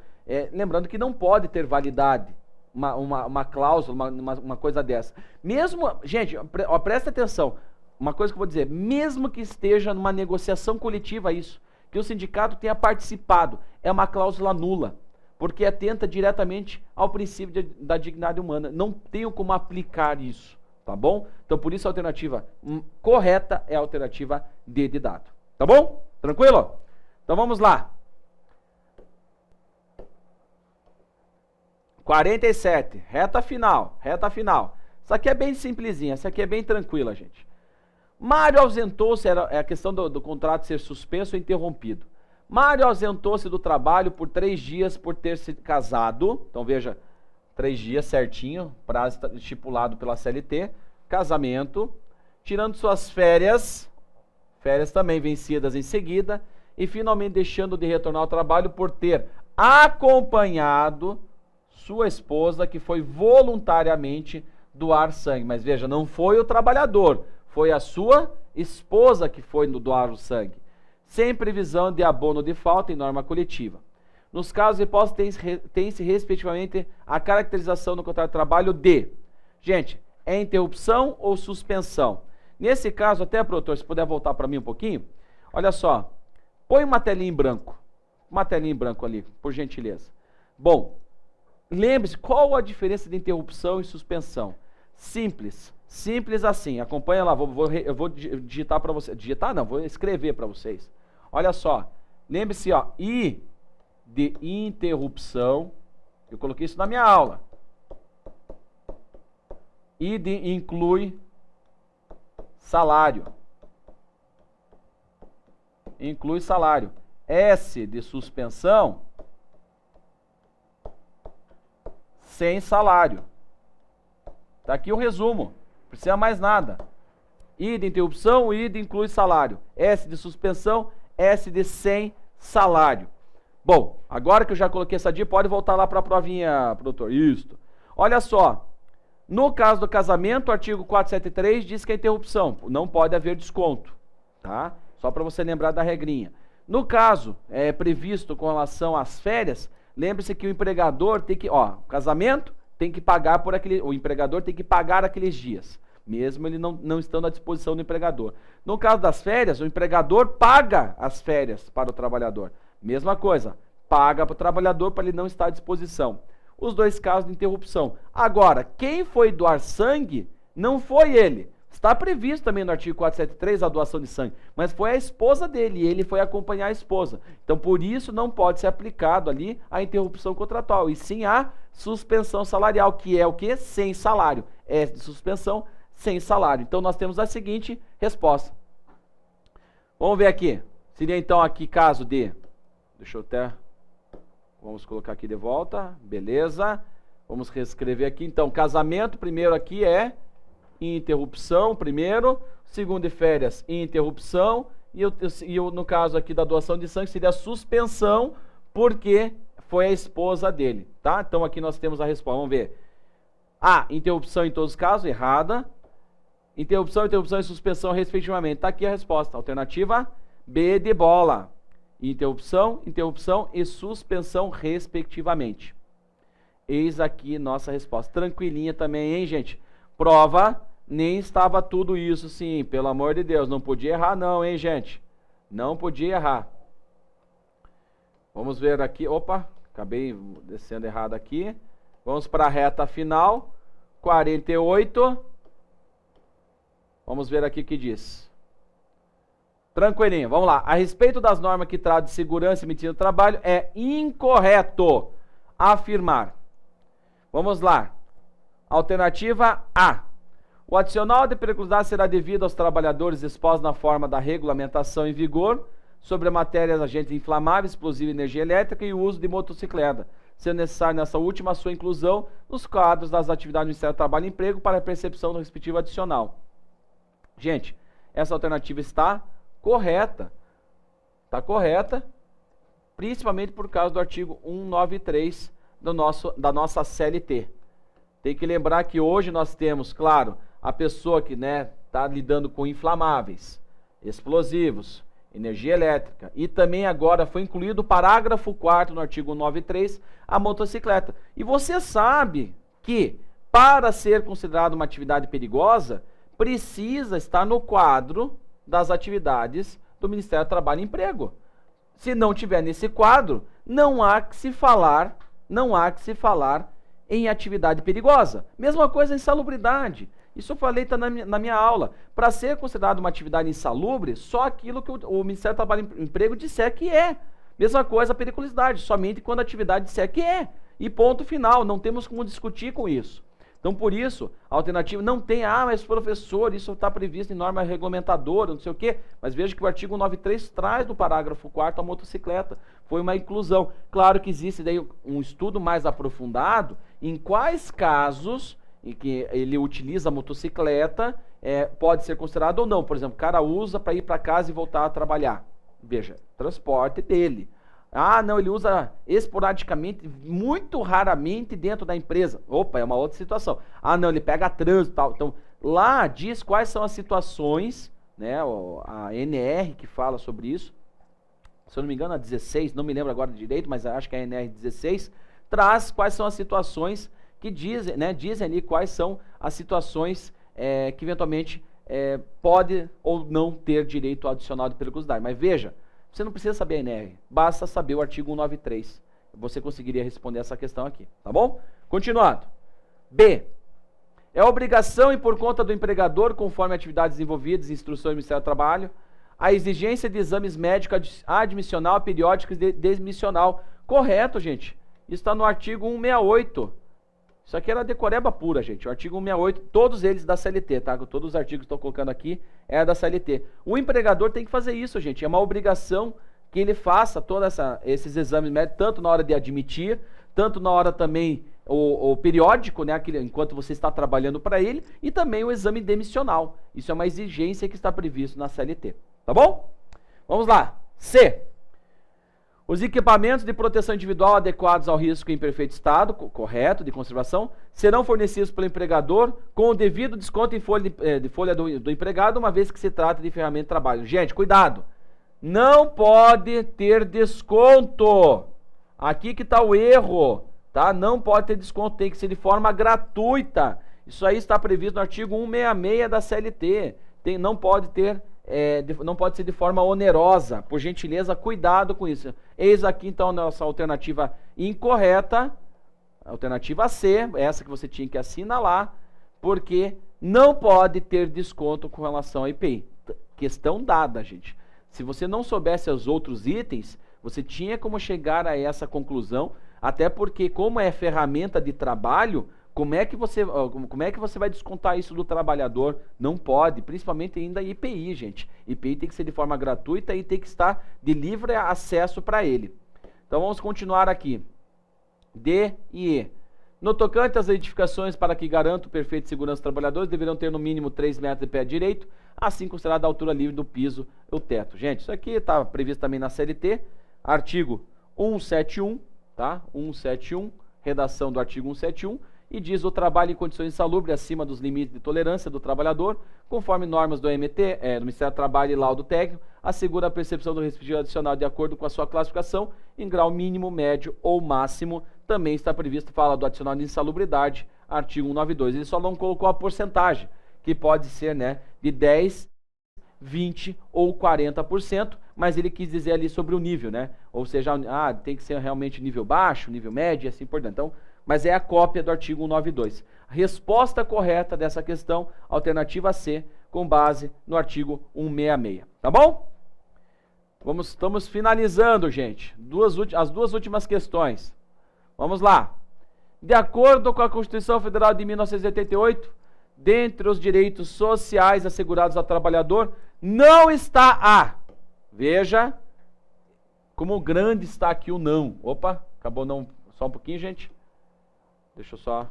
lembrando que não pode ter validade uma cláusula, uma coisa dessa. Mesmo, gente, presta atenção, uma coisa que eu vou dizer, mesmo que esteja numa negociação coletiva isso, que o sindicato tenha participado, é uma cláusula nula, porque atenta diretamente ao princípio da dignidade humana. Não tenho como aplicar isso, tá bom? Então, por isso a alternativa correta é a alternativa D de dado. Tá bom? Tranquilo? Então, vamos lá. 47, reta final. Isso aqui é bem simplesinha, isso aqui é bem tranquila, gente. Mário ausentou-se, é a questão do contrato ser suspenso ou interrompido. Mário ausentou-se do trabalho por 3 dias por ter se casado. Então veja, 3 dias certinho, prazo estipulado pela CLT. Casamento, tirando suas férias também vencidas em seguida, e finalmente deixando de retornar ao trabalho por ter acompanhado sua esposa, que foi voluntariamente doar sangue. Mas veja, não foi o trabalhador, foi a sua esposa que foi doar o sangue, sem previsão de abono de falta em norma coletiva. Nos casos e hipóteses tem-se respectivamente a caracterização no contrato de trabalho de... Gente, é interrupção ou suspensão? Nesse caso, até, produtor, se puder voltar para mim um pouquinho, olha só, põe uma telinha em branco. Uma telinha em branco ali, por gentileza. Bom, lembre-se, qual a diferença de interrupção e suspensão? Simples, simples assim. Acompanha lá, eu vou digitar para você. Digitar não, vou escrever para vocês. Olha só, lembre-se, ó, I de interrupção, eu coloquei isso na minha aula. I de inclui salário. Inclui salário. S de suspensão, sem salário. Tá aqui o resumo, não precisa mais nada. I de interrupção, I de inclui salário. S de suspensão, S de sem salário. Bom, agora que eu já coloquei essa dica, pode voltar lá para a provinha, produtor. Isso. Olha só, no caso do casamento, o artigo 473 diz que a interrupção não pode haver desconto, tá? Só para você lembrar da regrinha. No caso previsto com relação às férias, lembre-se que o empregador tem que, casamento tem que pagar por aquele, o empregador tem que pagar aqueles dias, mesmo ele não estando à disposição do empregador. No caso das férias, o empregador paga as férias para o trabalhador. Mesma coisa, paga para o trabalhador para ele não estar à disposição. Os dois casos de interrupção. Agora, quem foi doar sangue não foi ele. Está previsto também no artigo 473 a doação de sangue, mas foi a esposa dele e ele foi acompanhar a esposa. Então, por isso, não pode ser aplicado ali a interrupção contratual, e sim a suspensão salarial, que é o quê? Sem salário. É de suspensão sem salário. Então, nós temos a seguinte resposta. Vamos ver aqui. Seria então aqui caso de... Deixa eu até... Vamos colocar aqui de volta. Beleza. Vamos reescrever aqui. Então, casamento, primeiro aqui é interrupção, primeiro. Segundo, de férias, interrupção. E no caso aqui da doação de sangue, seria suspensão, porque foi a esposa dele, tá? Então, aqui nós temos a resposta. Vamos ver. A, interrupção em todos os casos, errada. Interrupção e suspensão, respectivamente. Está aqui a resposta. Alternativa B de bola. Interrupção e suspensão, respectivamente. Eis aqui nossa resposta. Tranquilinha também, hein, gente? Prova, nem estava tudo isso, sim. Pelo amor de Deus, não podia errar não, hein, gente? Não podia errar. Vamos ver aqui. Opa, acabei descendo errado aqui. Vamos para a reta final. 48. Vamos ver aqui o que diz. Tranquilinho, vamos lá. A respeito das normas que tratam de segurança e medicina do trabalho, é incorreto afirmar. Vamos lá. Alternativa A. O adicional de periculosidade será devido aos trabalhadores expostos na forma da regulamentação em vigor sobre a matéria de agentes inflamáveis, explosivo e energia elétrica e o uso de motocicleta, sendo necessário nessa última a sua inclusão nos quadros das atividades do Ministério do Trabalho e Emprego para a percepção do respectivo adicional. Gente, essa alternativa está correta. Está correta, principalmente por causa do artigo 193 da nossa CLT. Tem que lembrar que hoje nós temos, claro, a pessoa que está lidando com inflamáveis, explosivos, energia elétrica, e também agora foi incluído o parágrafo 4º no artigo 193, a motocicleta. E você sabe que, para ser considerado uma atividade perigosa, precisa estar no quadro das atividades do Ministério do Trabalho e Emprego. Se não tiver nesse quadro, não há que se falar em atividade perigosa. Mesma coisa em insalubridade. Isso eu falei na minha aula. Para ser considerado uma atividade insalubre, só aquilo que o Ministério do Trabalho e Emprego disser que é. Mesma coisa a periculosidade, somente quando a atividade disser que é. E ponto final, não temos como discutir com isso. Então, por isso, a alternativa não tem, mas professor, isso está previsto em norma regulamentadora, não sei o quê. Mas veja que o artigo 93 traz do parágrafo 4º a motocicleta. Foi uma inclusão. Claro que existe daí um estudo mais aprofundado em quais casos em que ele utiliza a motocicleta pode ser considerado ou não. Por exemplo, o cara usa para ir para casa e voltar a trabalhar. Veja, transporte dele. Não, ele usa esporadicamente, muito raramente dentro da empresa. Opa, é uma outra situação. Não, ele pega trânsito e tal. Então, lá diz quais são as situações, a NR que fala sobre isso, se eu não me engano, a 16, não me lembro agora direito, mas acho que é a NR 16, traz quais são as situações que dizem, né, dizem ali quais são as situações que eventualmente pode ou não ter direito adicional de periculosidade. Mas veja, você não precisa saber a NR, basta saber o artigo 193. Você conseguiria responder essa questão aqui, tá bom? Continuando. B. É obrigação e por conta do empregador, conforme atividades desenvolvidas em instruções do Ministério do Trabalho, a exigência de exames médicos admissional, periódicos e desmissional. Correto, gente. Isso está no artigo 168. Isso aqui era decoreba pura, gente. O artigo 168, todos eles da CLT, tá? Todos os artigos que estou colocando aqui é da CLT. O empregador tem que fazer isso, gente. É uma obrigação que ele faça todos esses exames médicos, tanto na hora de admitir, tanto na hora também o periódico, né, enquanto você está trabalhando para ele, e também o exame demissional. Isso é uma exigência que está previsto na CLT. Tá bom? Vamos lá. C. Os equipamentos de proteção individual adequados ao risco em perfeito estado, correto, de conservação, serão fornecidos pelo empregador com o devido desconto em folha do empregado, uma vez que se trata de ferramenta de trabalho. Gente, cuidado! Não pode ter desconto. Aqui que está o erro, tá? Não pode ter desconto, tem que ser de forma gratuita. Isso aí está previsto no artigo 166 da CLT. Não pode ter, não pode ser de forma onerosa. Por gentileza, cuidado com isso. Eis aqui então a nossa alternativa incorreta, alternativa C, essa que você tinha que assinalar, porque não pode ter desconto com relação ao IPI. Questão dada, gente. Se você não soubesse os outros itens, você tinha como chegar a essa conclusão, até porque como é ferramenta de trabalho, como é que você vai descontar isso do trabalhador? Não pode, principalmente ainda IPI, gente. IPI tem que ser de forma gratuita e tem que estar de livre acesso para ele. Então vamos continuar aqui. D e E. No tocante às edificações para que garantam perfeita segurança dos trabalhadores, deverão ter no mínimo 3 metros de pé direito, assim considerada a altura livre do piso e o teto. Gente, isso aqui está previsto também na CLT, artigo 171, tá? 171, redação do artigo 171, e diz o trabalho em condições insalubres acima dos limites de tolerância do trabalhador, conforme normas do MT, do Ministério do Trabalho e laudo técnico, assegura a percepção do respectivo adicional de acordo com a sua classificação em grau mínimo, médio ou máximo. Também está previsto, fala do adicional de insalubridade, artigo 192. Ele só não colocou a porcentagem, que pode ser, né, de 10, 20 ou 40%, mas ele quis dizer ali sobre o nível, né? Ou seja, tem que ser realmente nível baixo, nível médio e assim por diante. Então, mas é a cópia do artigo 192. A resposta correta dessa questão, alternativa C, com base no artigo 166. Tá bom? Estamos finalizando, gente. As duas últimas questões. Vamos lá. De acordo com a Constituição Federal de 1988, dentre os direitos sociais assegurados ao trabalhador, não está a... Veja como grande está aqui o não. Opa, acabou não. Só um pouquinho, gente. Deixa eu só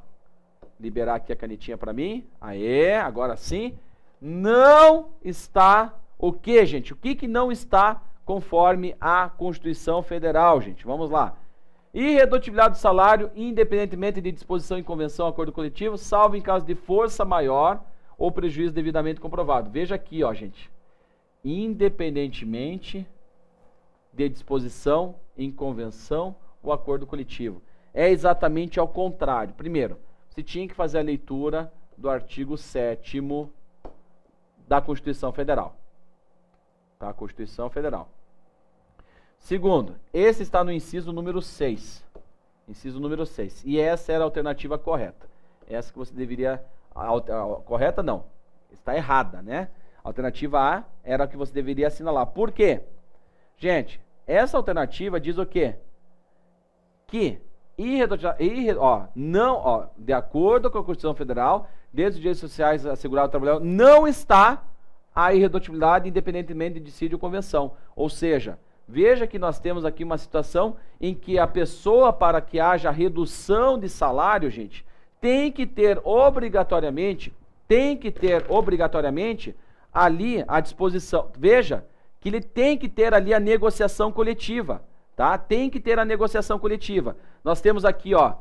liberar aqui a canetinha para mim. Aê, agora sim. Não está o que, gente? O que não está conforme a Constituição Federal, gente? Vamos lá. Irredutibilidade do salário, independentemente de disposição em convenção, acordo coletivo, salvo em caso de força maior ou prejuízo devidamente comprovado. Veja aqui, ó, gente. Independentemente de disposição em convenção ou acordo coletivo. É exatamente ao contrário. Primeiro, você tinha que fazer a leitura do artigo 7º da Constituição Federal. Tá? Constituição Federal. Segundo, esse está no inciso número 6. Inciso número 6. E essa era a alternativa correta. Essa que você deveria... correta não. Está errada, né? A alternativa A era a que você deveria assinalar. Por quê? Gente, essa alternativa diz o quê? Que de acordo com a Constituição Federal, desde os direitos sociais assegurados ao trabalhador, não está a irredutibilidade independentemente de dissídio ou convenção. Ou seja, veja que nós temos aqui uma situação em que a pessoa, para que haja redução de salário, gente, tem que ter obrigatoriamente ali a disposição. Veja que ele tem que ter ali a negociação coletiva, tá? Tem que ter a negociação coletiva. Nós temos aqui, ó,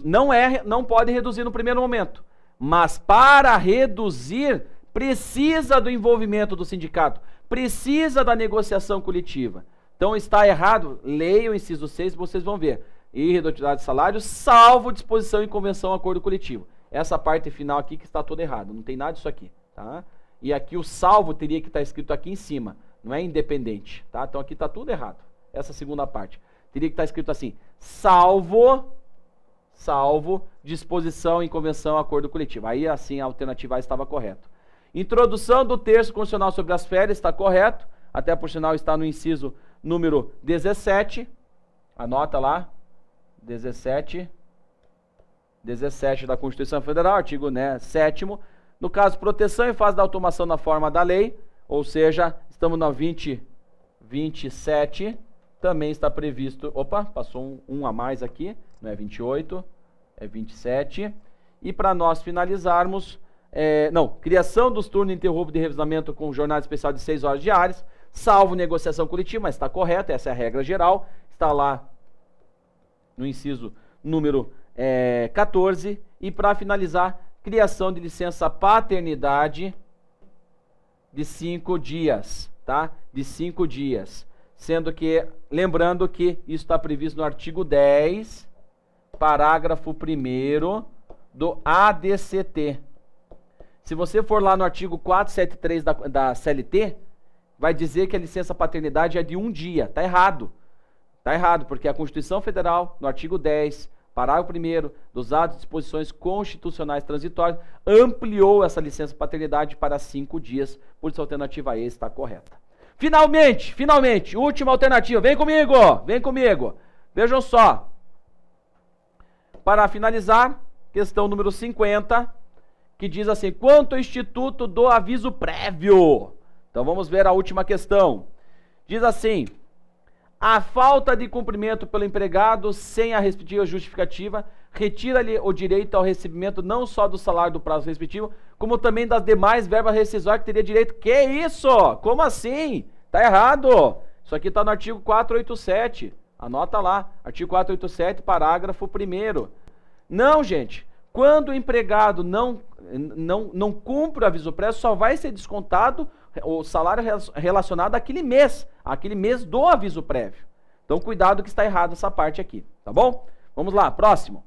não pode reduzir no primeiro momento, mas para reduzir precisa do envolvimento do sindicato, precisa da negociação coletiva. Então está errado, leia o inciso 6 e vocês vão ver. Irredutibilidade de salário, salvo disposição em convenção ou acordo coletivo. Essa parte final aqui que está toda errada, não tem nada disso aqui, tá? E aqui o salvo teria que estar escrito aqui em cima, não é independente, tá? Então aqui está tudo errado, essa segunda parte. Teria que estar escrito assim, salvo disposição em convenção ou acordo coletivo. Aí assim a alternativa A estava correta. Introdução do terço constitucional sobre as férias está correto, até por sinal está no inciso número 17, anota lá, 17 da Constituição Federal, artigo 7º. No caso, proteção em fase da automação na forma da lei, ou seja, estamos na 27, também está previsto, passou um a mais aqui, não é 28, é 27. E para nós finalizarmos, criação dos turnos ininterruptos de revezamento com jornada especial de 6 horas diárias, salvo negociação coletiva, mas está correto, essa é a regra geral, está lá no inciso número 14, e para finalizar, criação de licença paternidade de 5 dias, tá? De 5 dias, sendo que, lembrando que isso está previsto no artigo 10, parágrafo 1º do ADCT. Se você for lá no artigo 473 da CLT, vai dizer que a licença paternidade é de 1 dia, tá errado. Está errado, porque a Constituição Federal, no artigo 10, parágrafo 1º, dos atos e disposições constitucionais transitórias, ampliou essa licença paternidade para 5 dias, por isso a alternativa E está correta. Finalmente, última alternativa, vem comigo, vejam só. Para finalizar, questão número 50, que diz assim, quanto ao Instituto do Aviso Prévio. Então vamos ver a última questão. Diz assim, a falta de cumprimento pelo empregado sem a respectiva justificativa retira-lhe o direito ao recebimento não só do salário do prazo respectivo, como também das demais verbas rescisórias que teria direito. Que isso? Como assim? Tá errado. Isso aqui está no artigo 487. Anota lá, artigo 487, parágrafo 1º. Não, gente. Quando o empregado não cumpre o aviso prévio, só vai ser descontado o salário relacionado àquele mês do aviso prévio. Então, cuidado que está errado essa parte aqui, tá bom? Vamos lá, próximo.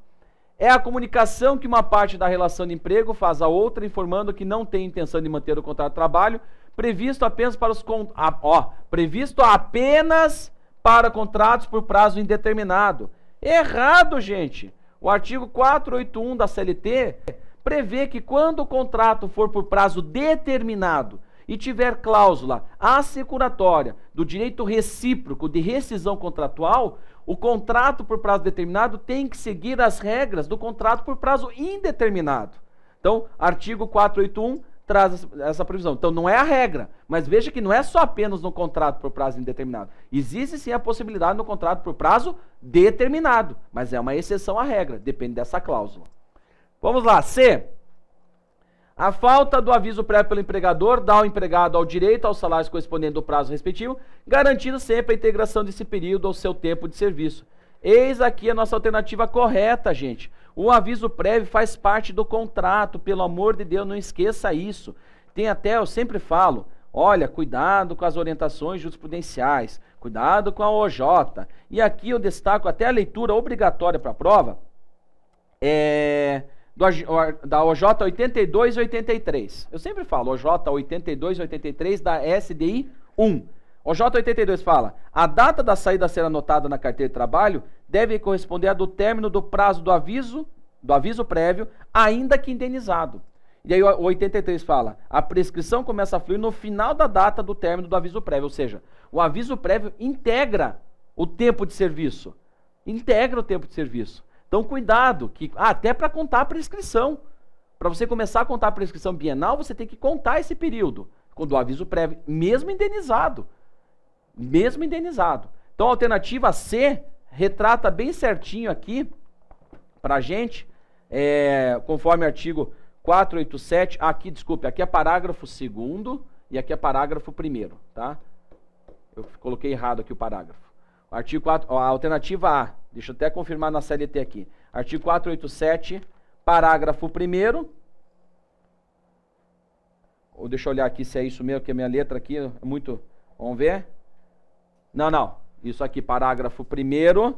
É a comunicação que uma parte da relação de emprego faz a outra, informando que não tem intenção de manter o contrato de trabalho, previsto apenas para contratos por prazo indeterminado. Errado, gente. O artigo 481 da CLT prevê que quando o contrato for por prazo determinado e tiver cláusula assecuratória do direito recíproco de rescisão contratual, o contrato por prazo determinado tem que seguir as regras do contrato por prazo indeterminado. Então, artigo 481 traz essa previsão. Então, não é a regra, mas veja que não é só apenas no contrato por prazo indeterminado. Existe sim a possibilidade no contrato por prazo determinado, mas é uma exceção à regra, depende dessa cláusula. Vamos lá, C. A falta do aviso prévio pelo empregador dá ao empregado ao direito aos salários correspondentes do prazo respectivo, garantindo sempre a integração desse período ao seu tempo de serviço. Eis aqui a nossa alternativa correta, gente. O aviso prévio faz parte do contrato, pelo amor de Deus, não esqueça isso. Tem até, eu sempre falo, olha, cuidado com as orientações jurisprudenciais, cuidado com a OJ. E aqui eu destaco até a leitura obrigatória para a prova, da OJ 82 e 83. Eu sempre falo OJ 82 e 83 da SDI 1. OJ 82 fala, a data da saída a ser anotada na carteira de trabalho deve corresponder à do término do prazo do aviso prévio, ainda que indenizado. E aí o 83 fala, a prescrição começa a fluir no final da data do término do aviso prévio, ou seja, o aviso prévio integra o tempo de serviço. Então, cuidado, que até para contar a prescrição. Para você começar a contar a prescrição bienal, você tem que contar esse período, do aviso prévio, mesmo indenizado. Então, a alternativa C retrata bem certinho aqui, para a gente, conforme artigo 487, aqui é parágrafo 2º e aqui é parágrafo 1º, tá? Eu coloquei errado aqui o parágrafo. Artigo 4, a alternativa A, deixa eu até confirmar na CLT aqui. Artigo 487, parágrafo 1º. deixa eu olhar aqui se é isso mesmo, que a minha letra aqui é muito... Vamos ver? Não. Isso aqui, parágrafo 1º.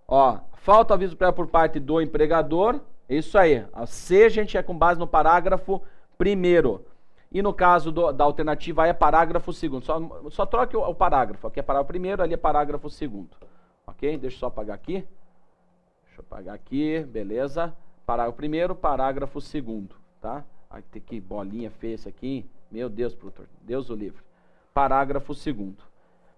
Ó, falta aviso prévio por parte do empregador. Isso aí. A C a gente é com base no parágrafo 1º. E no caso da alternativa A é parágrafo 2º. Só troque o parágrafo. Aqui é parágrafo 1º, ali é parágrafo 2º. Ok? Deixa eu só apagar aqui. Deixa eu apagar aqui. Beleza. Parágrafo 1º, parágrafo 2º. Tá? Ai, que bolinha feia isso aqui. Meu Deus, produtor. Deus o livre. Parágrafo 2º.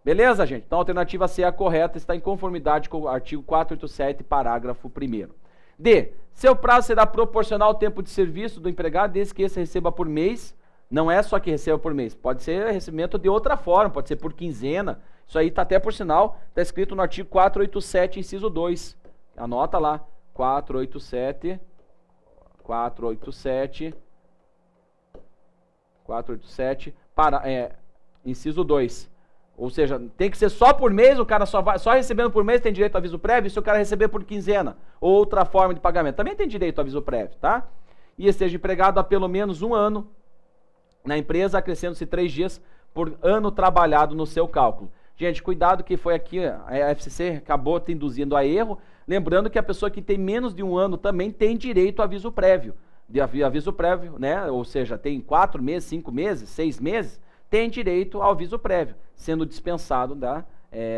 Beleza, gente? Então a alternativa C é a correta, está em conformidade com o artigo 487, parágrafo 1º. D. Seu prazo será proporcional ao tempo de serviço do empregado, desde que esse receba por mês. Não é só que receba por mês, pode ser recebimento de outra forma, pode ser por quinzena. Isso aí está até, por sinal, está escrito no artigo 487, inciso 2. Anota lá, 487, inciso 2. Ou seja, tem que ser só por mês, o cara só recebendo por mês tem direito a aviso prévio, se o cara receber por quinzena, ou outra forma de pagamento, também tem direito a aviso prévio, tá? E esteja empregado há pelo menos 1 ano na empresa, acrescendo-se 3 dias por ano trabalhado no seu cálculo. Gente, cuidado que foi aqui, a FCC acabou te induzindo a erro, lembrando que a pessoa que tem menos de 1 ano também tem direito a aviso prévio, né? Ou seja, tem 4 meses, 5 meses, 6 meses, tem direito ao aviso prévio, sendo dispensado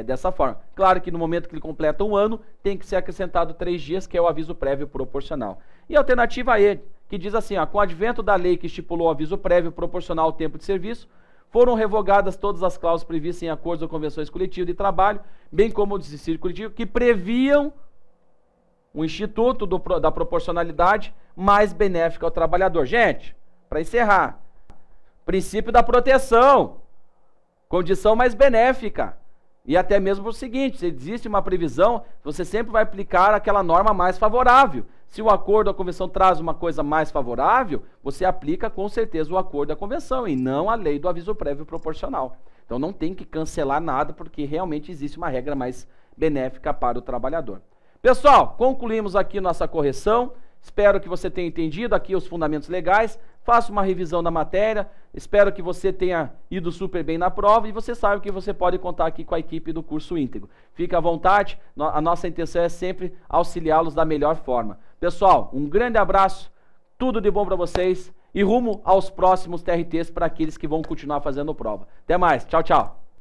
dessa forma. Claro que no momento que ele completa 1 ano, tem que ser acrescentado 3 dias, que é o aviso prévio proporcional. E a alternativa E, que diz assim, ó, com o advento da lei que estipulou o aviso prévio proporcional ao tempo de serviço, foram revogadas todas as cláusulas previstas em acordos ou convenções coletivas de trabalho, bem como o desistir coletivo, que previam o instituto da proporcionalidade mais benéfica ao trabalhador. Gente, para encerrar, princípio da proteção, condição mais benéfica. E até mesmo o seguinte, se existe uma previsão, você sempre vai aplicar aquela norma mais favorável. Se o acordo da convenção traz uma coisa mais favorável, você aplica com certeza o acordo da convenção e não a lei do aviso prévio proporcional. Então não tem que cancelar nada, porque realmente existe uma regra mais benéfica para o trabalhador. Pessoal, concluímos aqui nossa correção. Espero que você tenha entendido aqui os fundamentos legais. Faça uma revisão da matéria. Espero que você tenha ido super bem na prova e você sabe que você pode contar aqui com a equipe do curso íntegro. Fique à vontade. A nossa intenção é sempre auxiliá-los da melhor forma. Pessoal, um grande abraço. Tudo de bom para vocês e rumo aos próximos TRTs para aqueles que vão continuar fazendo prova. Até mais. Tchau, tchau.